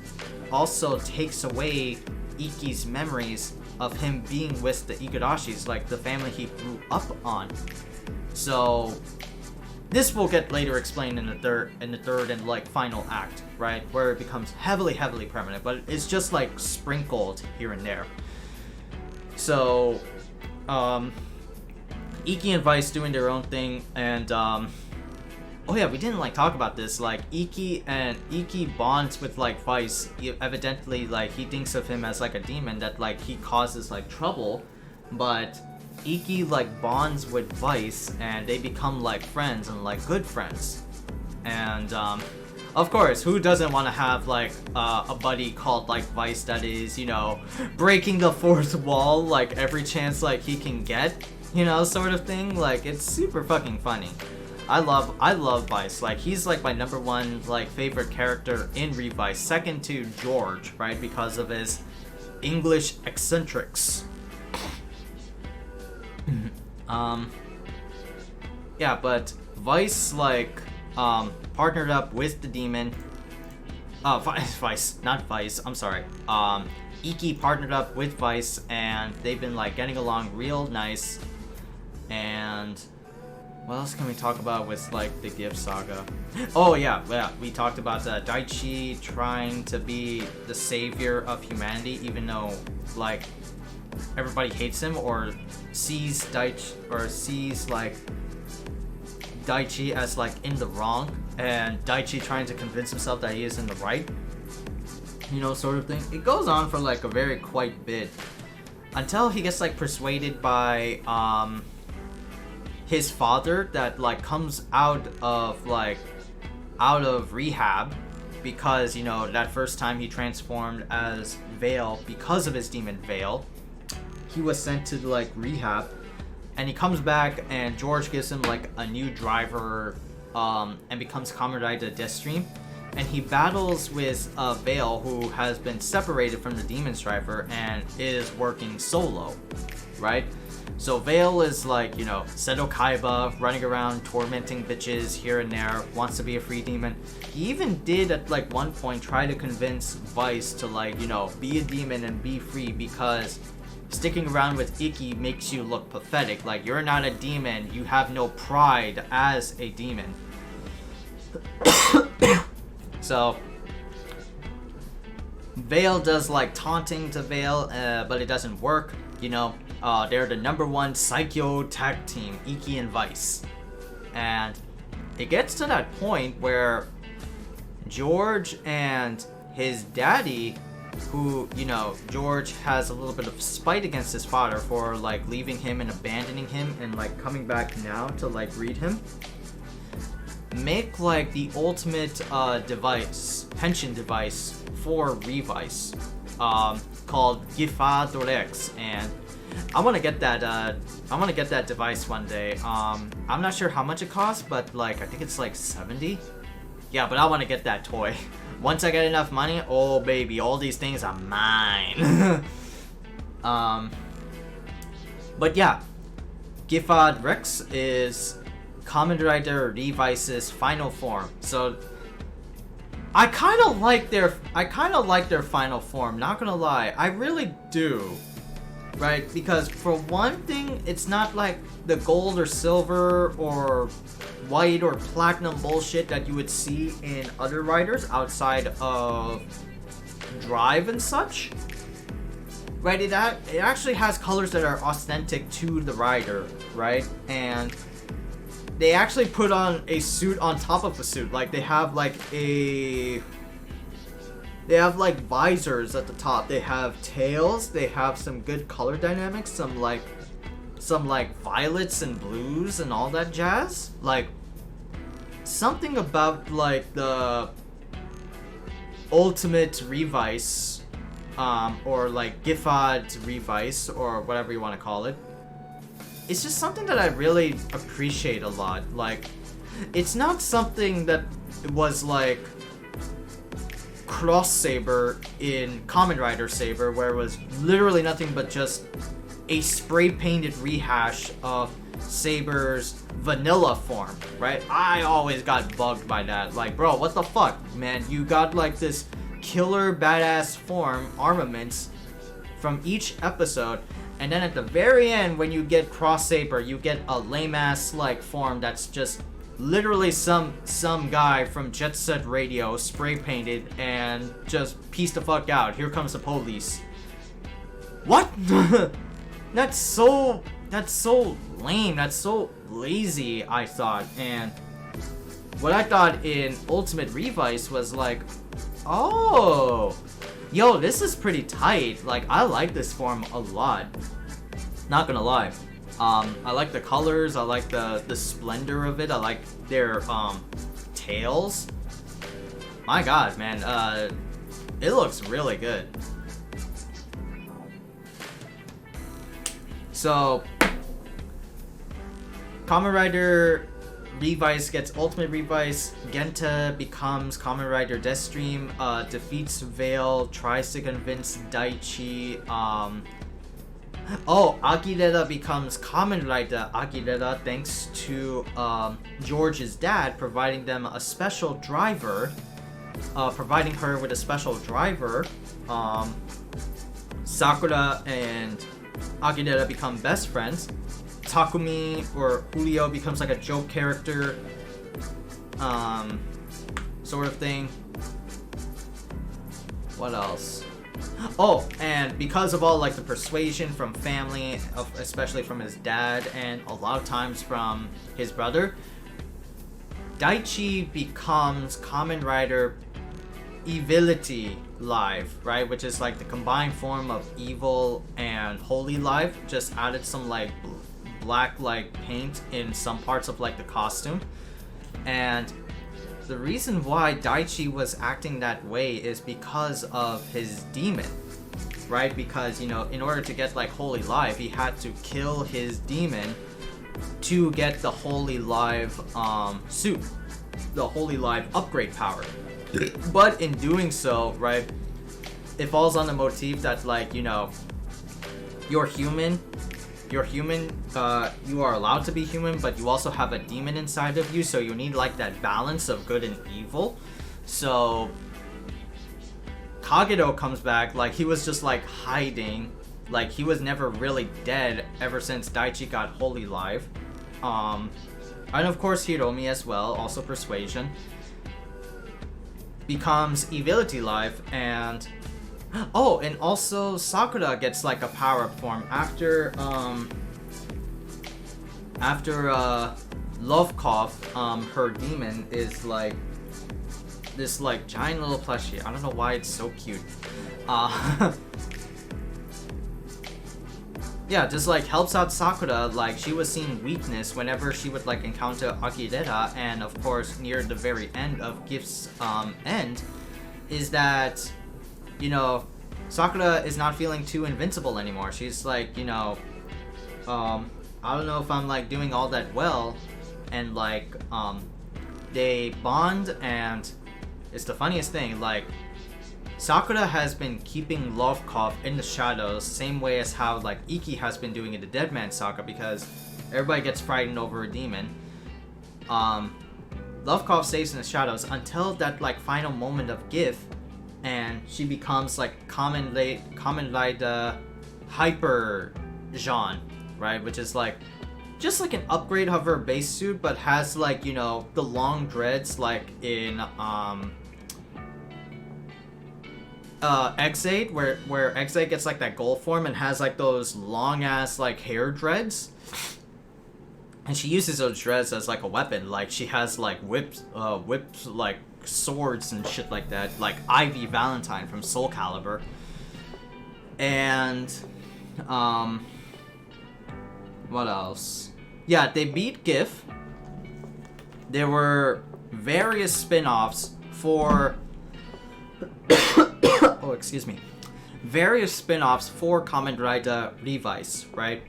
also takes away Iki's memories of him being with the Igarashis, like the family he grew up on. So this will get later explained in the third and like final act, right, where it becomes heavily permanent, but it's just like sprinkled here and there. So Iki and Vice doing their own thing, and oh yeah, we didn't like talk about this. Like Iki bonds with like Vice. Evidently, like he thinks of him as like a demon that like he causes like trouble, but Iki like bonds with Vice and they become like friends and like good friends. And of course, who doesn't want to have like a buddy called like Vice that is, you know, breaking the fourth wall like every chance like he can get, you know, sort of thing. Like it's super fucking funny. I love Vice. Like he's like my number one like favorite character in Revice, second to George, right, because of his English eccentrics. Yeah, but Vice like partnered up with the demon. Vice, not Vice. I'm sorry. Iki partnered up with Vice, and they've been like getting along real nice. And what else can we talk about with like the Gift Saga? Oh yeah, we talked about Daichi trying to be the savior of humanity, even though like everybody hates him or sees like Daichi as like in the wrong, and Daichi trying to convince himself that he is in the right, you know, sort of thing. It goes on for like a very quite bit until he gets like persuaded by his father that like comes out of rehab, because, you know, that first time he transformed as Veil because of his demon Veil, he was sent to like rehab, and he comes back and George gives him like a new driver and becomes Kamen Rider Deathstream, and he battles with Veil, who has been separated from the demon's driver and is working solo, right? So Veil is like, you know, Seto Kaiba, running around tormenting bitches here and there, wants to be a free demon. He even did at like one point try to convince Vice to like, you know, be a demon and be free, because sticking around with Iki makes you look pathetic. Like, you're not a demon, you have no pride as a demon. So Veil does like taunting to Veil, but it doesn't work, you know. They're the number one Psycho tag team, Iki and Vice. And it gets to that point where George and his daddy, who, you know, George has a little bit of spite against his father for like leaving him and abandoning him and like coming back now to like breed him, make like the ultimate pension device for Revice, called Gifadorex, and I want to get that device one day. I'm not sure how much it costs, but like I think it's like 70. Yeah, but I want to get that toy. Once I get enough money, oh baby, all these things are mine. But yeah, Giffard Rex is Kamen Rider Revice's final form. So I kind of like their final form, not gonna lie. I really do. Right? Because for one thing, it's not like the gold or silver or white or platinum bullshit that you would see in other riders outside of Drive and such. Right? It actually has colors that are authentic to the rider, right? And they actually put on a suit on top of a suit. Like they have like visors at the top. They have tails. They have some good color dynamics. Some like violets and blues and all that jazz. Like something about like the ultimate Revice, or like Giffard Revice, or whatever you want to call it. It's just something that I really appreciate a lot. Like, it's not something that was like Cross Saber in Kamen Rider Saber, where it was literally nothing but just a spray painted rehash of Saber's vanilla form, right? I always got bugged by that. Like, bro, what the fuck, man? You got like this killer badass form armaments from each episode. And then at the very end, when you get Cross Saber, you get a lame-ass like form that's just literally some guy from Jet Set Radio spray painted and just pieced the fuck out. Here comes the police. What? That's so lame. That's so lazy, I thought. And what I thought in Ultimate Revice was like, oh, yo, this is pretty tight. Like, I like this form a lot. Not gonna lie. I like the colors. I like the splendor of it. I like their tails. My god, man. It looks really good. So, Kamen Rider Revice gets Ultimate Revice. Genta becomes Kamen Rider Deathstream. Defeats Veil. Tries to convince Daichi. Akireta becomes Kamen Rider Akireta thanks to George's dad providing them a special driver. Providing her with a special driver. Sakura and Akireta become best friends. Takumi or Julio becomes like a joke character, sort of thing. What else? Oh, and because of all like the persuasion from family, especially from his dad, and a lot of times from his brother, Daichi becomes Kamen Rider Evility Live, right? Which is like the combined form of evil and holy live. Just added some like black like paint in some parts of like the costume. And the reason why Daichi was acting that way is because of his demon, right? Because, you know, in order to get like Holy Live, he had to kill his demon to get the Holy Live suit, the Holy Live upgrade power. But in doing so, right, it falls on the motif that, like, you know, you're human, you are allowed to be human, but you also have a demon inside of you, so you need like that balance of good and evil. So Kageto comes back, like he was just like hiding, like he was never really dead ever since Daichi got Holy Live. And of course Hiromi as well, also Persuasion, becomes Evility Live. And oh, and also Sakura gets like a power-up form after Lovekov, her demon is like this like giant little plushie. I don't know why it's so cute. Yeah, just like helps out Sakura. Like she was seeing weakness whenever she would like encounter Akireta, and of course near the very end of Gift's end is that, you know, Sakura is not feeling too invincible anymore. She's like, you know, I don't know if I'm like doing all that well, and like they bond, and it's the funniest thing, like Sakura has been keeping Lovekov in the shadows, same way as how like Iki has been doing in the Deadman Saga, because everybody gets frightened over a demon. Lovekov stays in the shadows until that like final moment of Gift, and she becomes like Kamen Rider Hyper Jean, right? Which is like just like an upgrade of her base suit, but has like, you know, the long dreads like in X8, where X8 gets like that gold form and has like those long ass like hair dreads, and she uses those dreads as like a weapon. Like she has like whipped like swords and shit like that, like Ivy Valentine from Soul Calibur. And what else? Yeah, they beat GIF. There were various spin-offs for oh, excuse me. Various spin-offs for Kamen Rider Revice, right?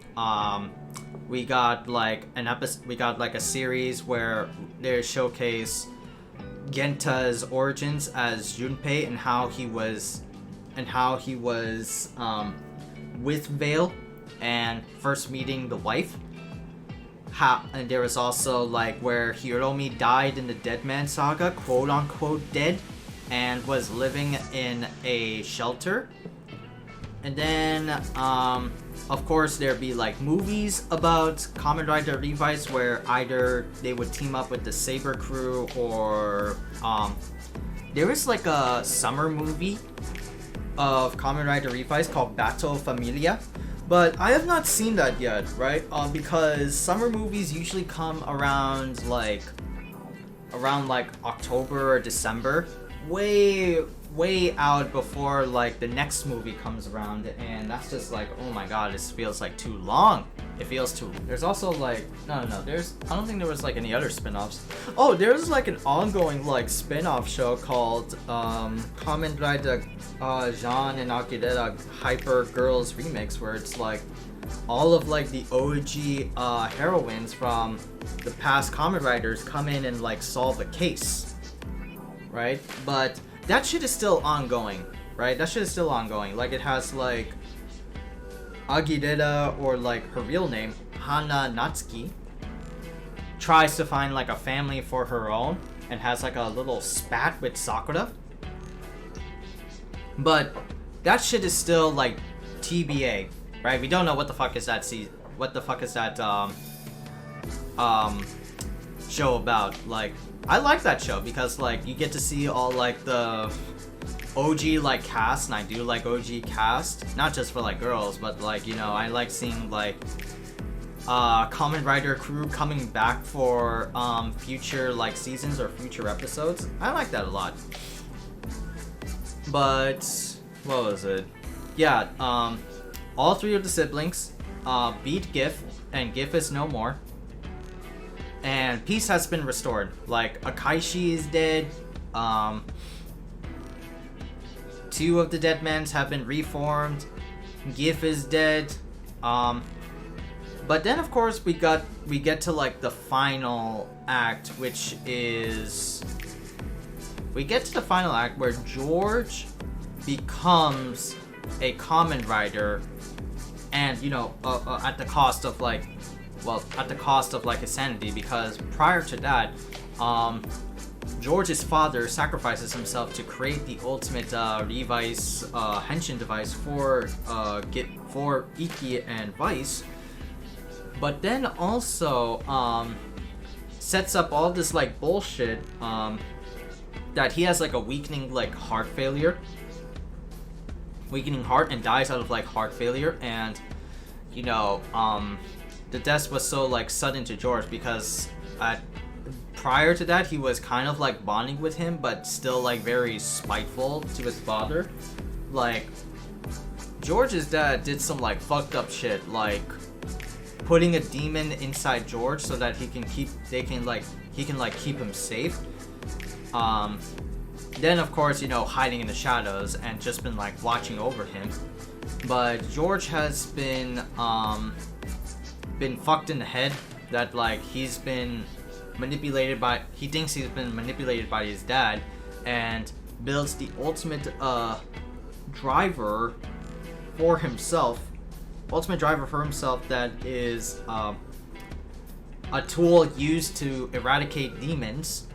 We got like an episode, we got like a series where they showcase Genta's origins as Junpei and how he was with Veil and first meeting the wife. And there was also like where Hiromi died in the Deadman Saga, quote unquote dead, and was living in a shelter. And then, of course, there'd be like movies about Kamen Rider Revice where either they would team up with the Saber crew or there is like a summer movie of Kamen Rider Revice called Battle Familia. But I have not seen that yet, right? Because summer movies usually come around like October or December, way out before like the next movie comes around, and that's just like, oh my god, this feels like too long. It feels too. There's also like no. I don't think there was like any other spin-offs. Oh, there's like an ongoing like spin-off show called Kamen Rider Jean and Akireta Hyper Girls Remix, where it's like all of like the OG heroines from the past Kamen Riders come in and like solve a case, right? But that shit is still ongoing, right? That shit is still ongoing. Like, it has like Agireta, or like her real name, Hana Natsuki, tries to find like a family for her own and has like a little spat with Sakura. But that shit is still like TBA, right? We don't know what the fuck is that show about. Like, I like that show because like you get to see all like the OG like cast, and I do like OG cast, not just for like girls, but like, you know, I like seeing like Kamen Rider crew coming back for future like seasons or future episodes. I like that a lot. But what was it? Yeah, all three of the siblings beat GIF, and GIF is no more. And peace has been restored. Like, Akaishi is dead. Two of the dead men have been reformed. GIF is dead. But then, of course, we get to like the final act, which is we get to the final act where George becomes a Kamen Rider, and you know, at the cost of like. Well, at the cost of like his sanity, because prior to that, George's father sacrifices himself to create the ultimate Revice henshin device for Ikki and Vice, but then also sets up all this like bullshit that he has like a weakening heart, and dies out of like heart failure, and you know, the death was so like sudden to George because prior to that he was kind of like bonding with him, but still like very spiteful to his father. Like, George's dad did some like fucked up shit, like putting a demon inside George so that he can keep him safe. Then of course, you know, hiding in the shadows and just been like watching over him. But George has been fucked in the head, that like he thinks he's been manipulated by his dad, and builds the ultimate driver for himself that is a tool used to eradicate demons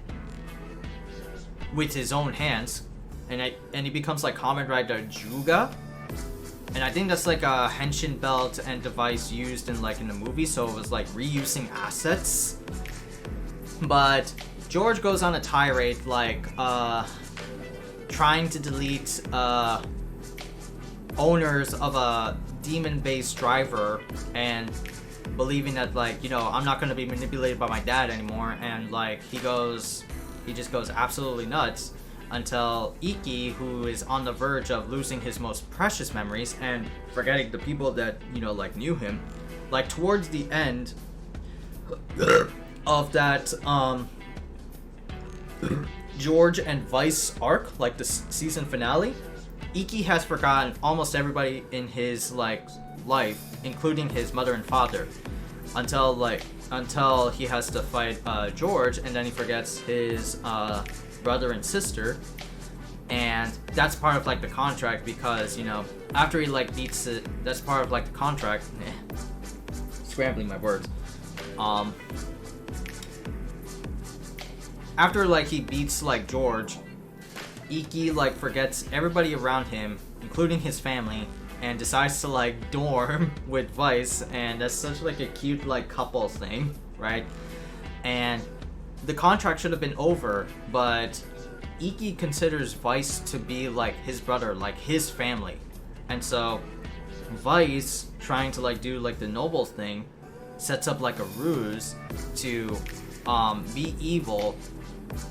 with his own hands, and he becomes like Kamen Rider Juga. And I think that's like a henshin belt and device used in the movie, so it was like reusing assets. But George goes on a tirade, like trying to delete owners of a demon-based driver, and believing that like, you know, I'm not gonna be manipulated by my dad anymore, and like he just goes absolutely nuts. Until Ikki, who is on the verge of losing his most precious memories and forgetting the people that, you know, like knew him, like towards the end of that George and Vice arc, like the season finale, Ikki has forgotten almost everybody in his like life, including his mother and father, until he has to fight George, and then he forgets his brother and sister. And that's part of like the contract, because, you know, after he like beats it, that's part of like the contract. Scrambling my words. After like he beats like George, Ikki like forgets everybody around him, including his family, and decides to like dorm with Vice, and that's such like a cute like couple thing, right? And the contract should have been over, but Iki considers Vice to be like his brother, like his family. And so Vice, trying to like do like the noble thing, sets up like a ruse to be evil,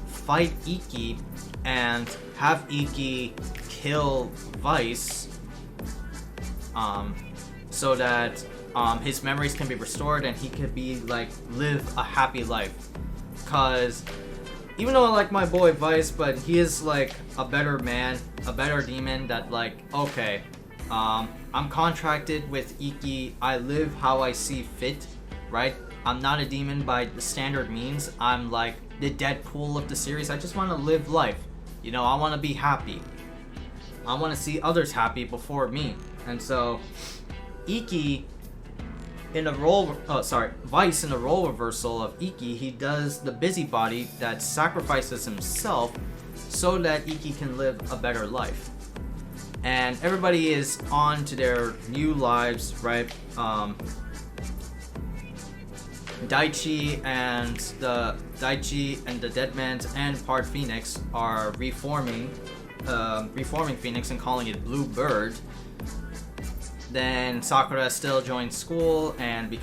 fight Iki, and have Iki kill Vice, so that his memories can be restored and he can be like live a happy life. Cause even though I like my boy Vice, but he is like a better man, a better demon that like, okay, I'm contracted with Iki, I live how I see fit, right? I'm not a demon by the standard means. I'm like the Deadpool of the series. I just want to live life. You know, I want to be happy. I want to see others happy before me. And so, Iki, in a role, Vice in the role reversal of Iki, he does the busybody that sacrifices himself so that Iki can live a better life. And everybody is on to their new lives, right? Daichi and the Deadmans and Part Phoenix are reforming Phoenix and calling it Blue Bird. Then Sakura still joins school and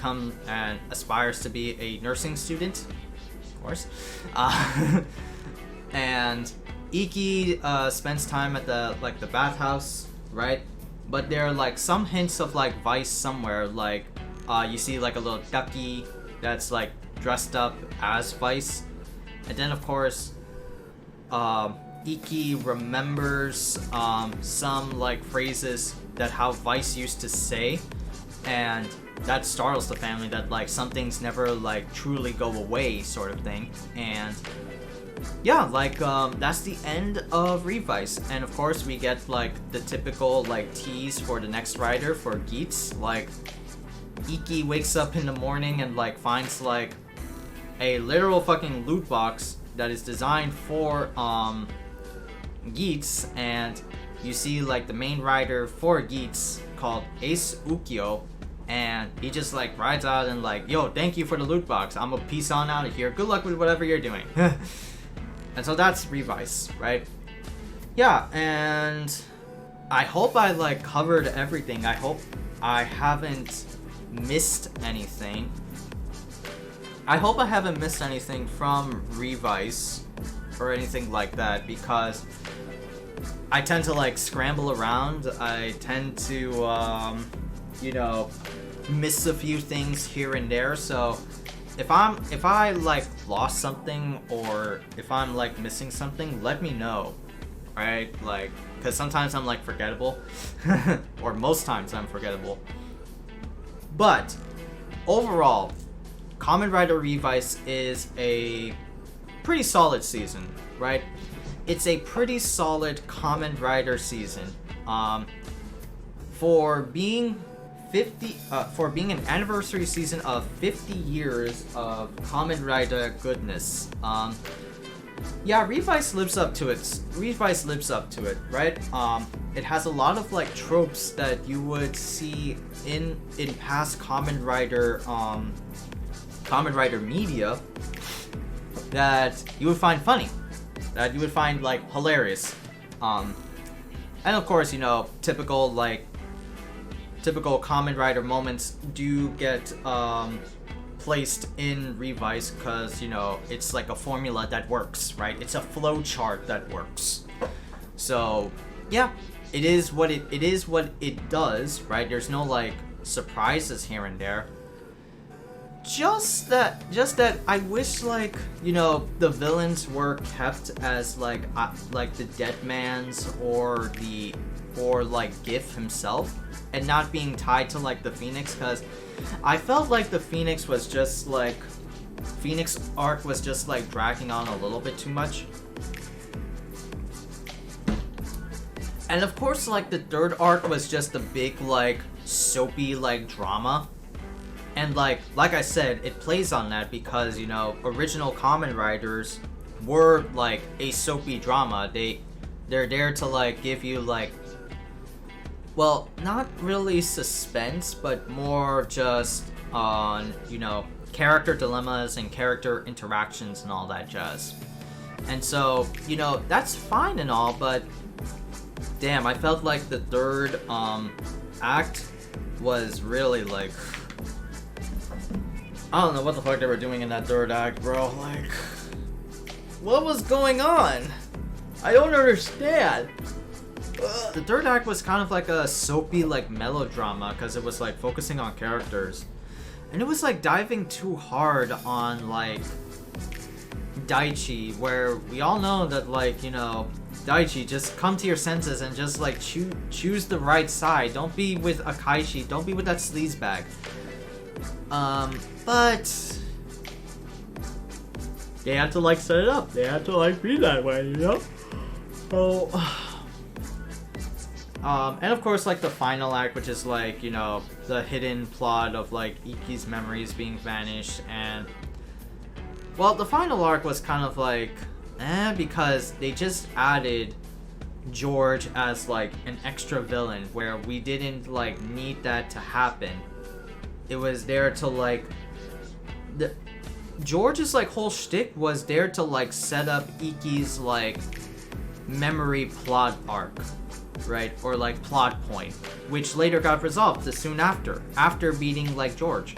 aspires to be a nursing student, of course. And Iki spends time at the bathhouse, right? But there are like some hints of like Vice somewhere. Like you see like a little ducky that's like dressed up as Vice, and then of course Iki remembers some like phrases that how Vice used to say, and that startles the family that like some things never like truly go away sort of thing. And yeah, like that's the end of Revice. And of course we get like the typical like tease for the next rider for Geats. Like Iki wakes up in the morning and like finds like a literal fucking loot box that is designed for Geats, and you see like the main rider for Geats called Ace Ukyo, and he just like rides out and like, yo, thank you for the loot box, I'm gonna peace on out of here, good luck with whatever you're doing. And so that's Revice, right? Yeah, and I hope I like covered everything. I hope I haven't missed anything. I hope I haven't missed anything from Revice or anything like that, because I tend to like scramble around. I tend to you know, miss a few things here and there. So if I like lost something, or if I'm like missing something, let me know, right? Like, because sometimes I'm like forgettable, or most times I'm forgettable. But overall, Kamen Rider Revice is a pretty solid season, right? It's a pretty solid Kamen Rider season. For being an anniversary season of 50 years of Kamen Rider goodness. Yeah, Revice lives up to it. Revice lives up to it, right? It has a lot of like tropes that you would see in past Kamen Rider media that you would find funny, that you would find like hilarious. And of course, you know, typical Kamen Rider moments do get placed in Revice, because you know it's like a formula that works, right? It's a flow chart that works. So yeah, it is what it does, right? There's no like surprises here and there. Just that I wish, like, you know, the villains were kept as like the Deadman's or like Gif himself, and not being tied to like the Phoenix, because I felt like the Phoenix arc was just like dragging on a little bit too much. And of course, like the third arc was just a big like soapy like drama. And like I said, it plays on that because, you know, original Kamen Riders were like a soapy drama. They're there to like give you like well, not really suspense, but more just on, you know, character dilemmas and character interactions and all that jazz. And so, you know, that's fine and all, but damn, I felt like the third act was really like, I don't know what the fuck they were doing in that third act, bro. Like, what was going on? I don't understand. The third act was kind of like a soapy like melodrama because it was like focusing on characters, and it was like diving too hard on like Daichi, where we all know that, like, you know, Daichi, just come to your senses and just like choose the right side. Don't be with Akaishi. Don't be with that sleazebag. But they had to like set it up. They had to like be that way, you know. So, and of course, like the final act, which is like, you know, the hidden plot of like Iki's memories being vanished, and well, the final arc was kind of like, because they just added George as like an extra villain where we didn't like need that to happen. It was there to like, George's like whole shtick was there to like set up Iki's like memory plot arc, right? Or like plot point, which later got resolved soon after beating like George.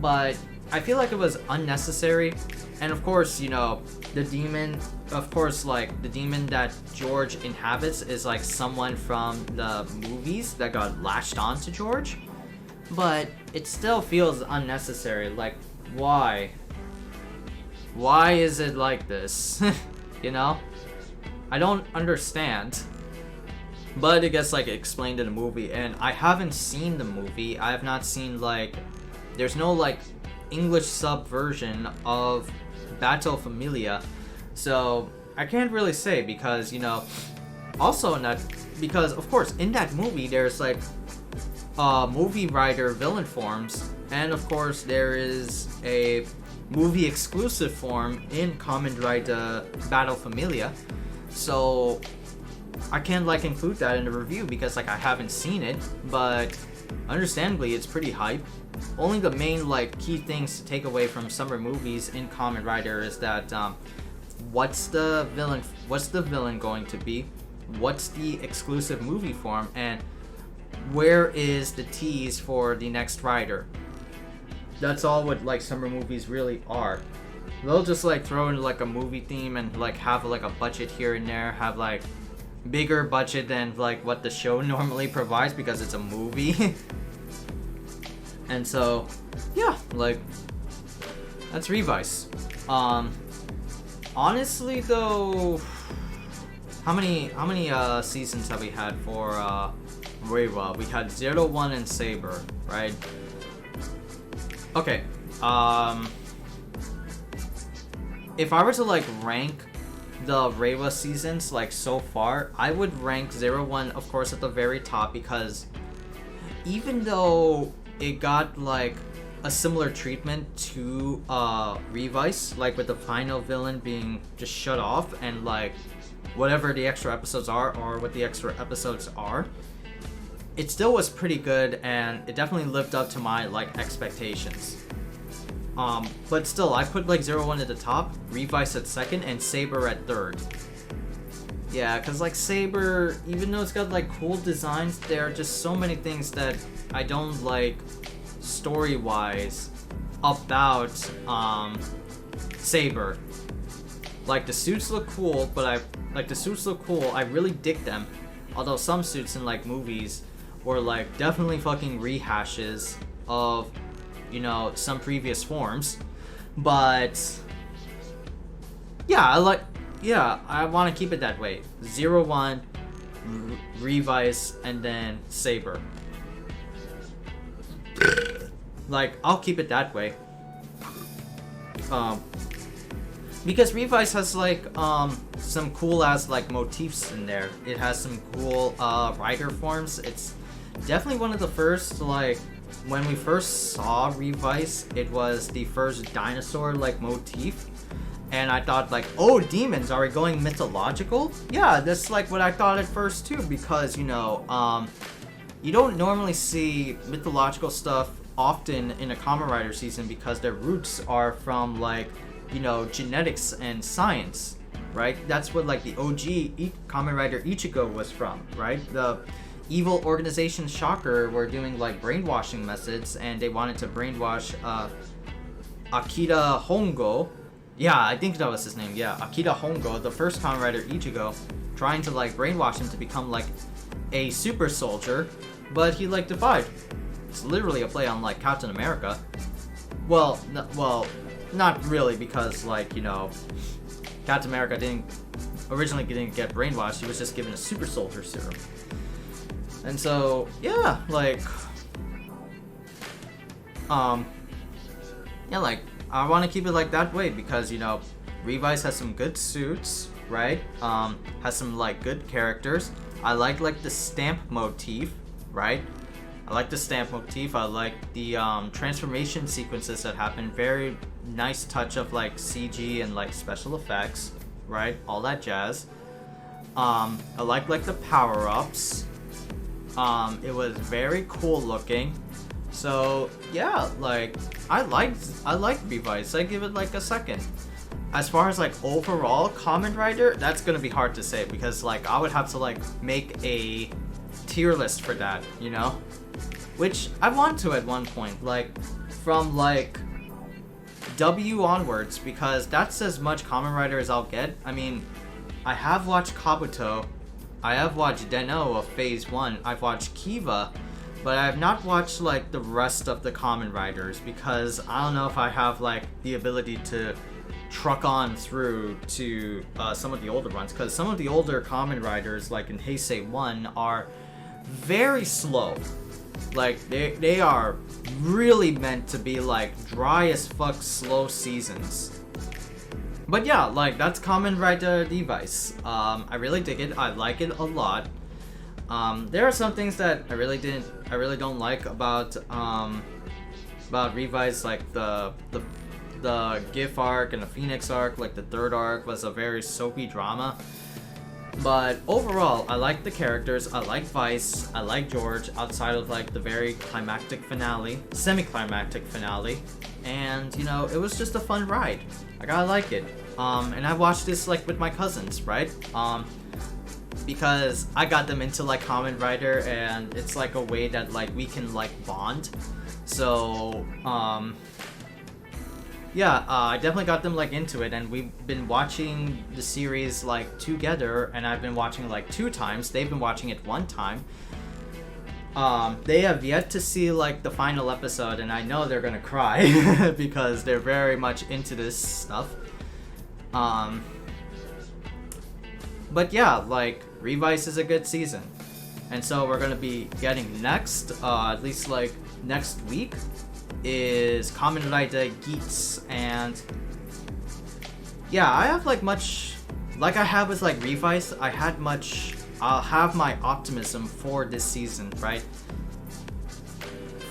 But I feel like it was unnecessary. And of course, you know, the demon, of course, like the demon that George inhabits is like someone from the movies that got latched on to George. But it still feels unnecessary. Like, why? Why is it like this? You know? I don't understand. But it gets like explained in the movie, and I haven't seen the movie. I have not seen like, there's no like English sub version of Battle Familia, so I can't really say, because, you know, also in that, because of course in that movie there's like movie writer villain forms, and of course there is a movie exclusive form in Kamen Rider Battle Familia, so I can't like include that in the review because like I haven't seen it, but understandably it's pretty hype. Only the main like key things to take away from summer movies in Kamen Rider is that what's the villain going to be, what's the exclusive movie form, and where is the tease for the next rider. That's all what like summer movies really are. They'll just like throw in like a movie theme and like have like a budget here and there, have like bigger budget than like what the show normally provides because it's a movie. And so, yeah, like, that's Revice. Honestly though, how many seasons have we had for REIWA? We had 0, 1, and Saber, right? Okay. If I were to like rank the REIWA seasons like so far, I would rank 0, 1 of course at the very top, because even though it got like a similar treatment to Revice, like with the final villain being just shut off and like whatever the extra episodes are or what the extra episodes are, it still was pretty good, and it definitely lived up to my like expectations. But still, I put like 0, 1 at the top, Revice at second, and Saber at third. Yeah, because like Saber, even though it's got like cool designs, there are just so many things that I don't like story-wise about Saber. Like the suits look cool, but I really dig them. Although some suits in like movies were like definitely fucking rehashes of, you know, some previous forms. But yeah, I want to keep it that way. 0, 1, Revice, and then Saber. Like, I'll keep it that way. Because Revice has like some cool ass like motifs in there. It has some cool rider forms. It's definitely one of the first, like, when we first saw Revice, it was the first dinosaur like motif. And I thought like, oh, demons, are we going mythological? Yeah, that's like what I thought at first too, because, you know, you don't normally see mythological stuff often in a Kamen Rider season because their roots are from like, you know, genetics and science, right? That's what like the OG Kamen Rider Ichigo was from, right? The evil organization Shocker were doing like brainwashing methods, and they wanted to brainwash Akira Hongo. Yeah, I think that was his name. Yeah, Akira Hongo, the first Kamen Rider Ichigo, trying to like brainwash him to become like a super soldier, but he like defied. It's literally a play on like Captain America. Well, not really, because like, you know, Captain America originally didn't get brainwashed. He was just given a super soldier serum. And so, yeah, like, yeah, like, I want to keep it like that way because, you know, Revice has some good suits, right? Has some like good characters. I like the stamp motif, right? I like the stamp motif. I like the transformation sequences that happen. Very nice touch of like CG and like special effects, right? All that jazz. I like the power-ups. It was very cool looking. So yeah, like I liked Revice. I give it like a second. As far as like overall Kamen Rider, that's gonna be hard to say because like I would have to like make a tier list for that, you know? Which I want to at one point, like from like W onwards, because that's as much Kamen Rider as I'll get. I mean, I have watched Kabuto, I have watched Den-O of Phase 1, I've watched Kiva, but I have not watched like the rest of the Kamen Riders because I don't know if I have like the ability to truck on through to some of the older ones, because some of the older Kamen Riders like in Heisei 1 are very slow. Like they are really meant to be like dry as fuck slow seasons. But yeah, like that's Kamen Rider Revice. I really dig it. I like it a lot. There are some things that I really don't like about Revice, like the GIF arc and the Phoenix arc. Like the third arc was a very soapy drama. But overall, I like the characters, I like Vice, I like George, outside of like the very climactic finale, semi-climactic finale, and you know, it was just a fun ride. Like I like it. And I watched this like with my cousins, right? Because I got them into like Kamen Rider, and it's like a way that like we can like bond. So, yeah, I definitely got them like into it, and we've been watching the series like together, and I've been watching it like 2 times. They've been watching it 1 time. They have yet to see like the final episode, and I know they're gonna cry because they're very much into this stuff. But yeah, like Revice is a good season, and so we're gonna be getting next, at least like next week, is Kamen Rider Geats. And yeah, I have like much, like I have with like Revice, I'll have my optimism for this season, right?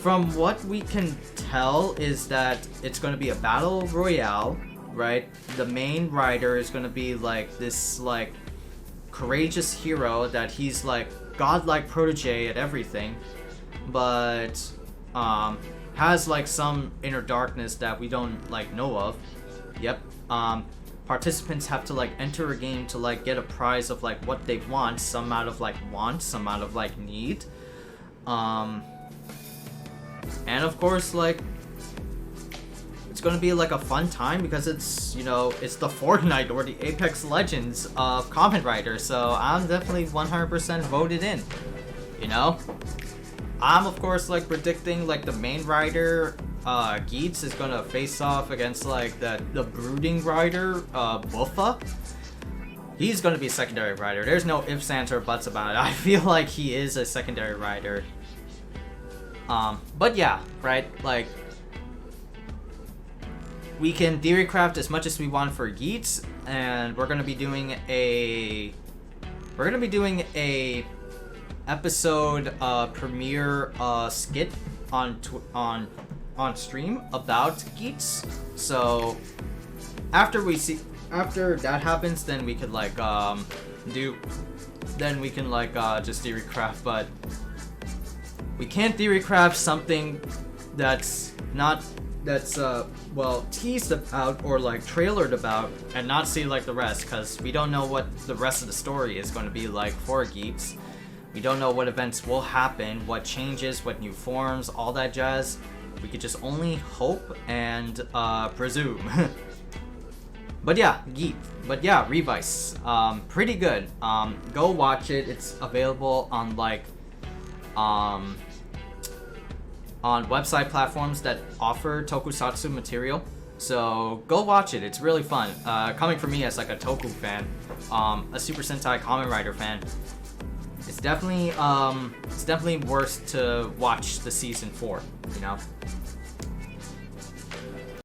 From what we can tell is that it's going to be a battle royale, right? The main rider is going to be like this like courageous hero that he's like godlike protege at everything, but has like some inner darkness that we don't like know of. Yep. Participants have to like enter a game to like get a prize of like what they want, some out of like want, some out of like need. And of course, like it's gonna be like a fun time because it's, you know, it's the Fortnite or the Apex Legends of Kamen Rider, so I'm definitely 100% voted in, you know? I'm of course like predicting like the main rider, Geats, is gonna face off against like the brooding rider, Buffa. He's gonna be a secondary rider. There's no ifs, ands, or buts about it. I feel like he is a secondary rider. But yeah, right? Like, we can theory craft as much as we want for Geats, and we're gonna be doing a episode premiere skit on stream about Geats. So after we see after that happens, then we could like just theory craft, but we can't theory craft something that's well teased about or like trailered about and not see like the rest, because we don't know what the rest of the story is going to be like for Geats. We don't know what events will happen, what changes, what new forms, all that jazz. We could just only hope and presume. But yeah, Revice, pretty good. Go watch it. It's available on like on website platforms that offer tokusatsu material. So go watch it. It's really fun. Coming from me as like a Toku fan, a Super Sentai Kamen Rider fan, it's definitely worth to watch the season 4. You know.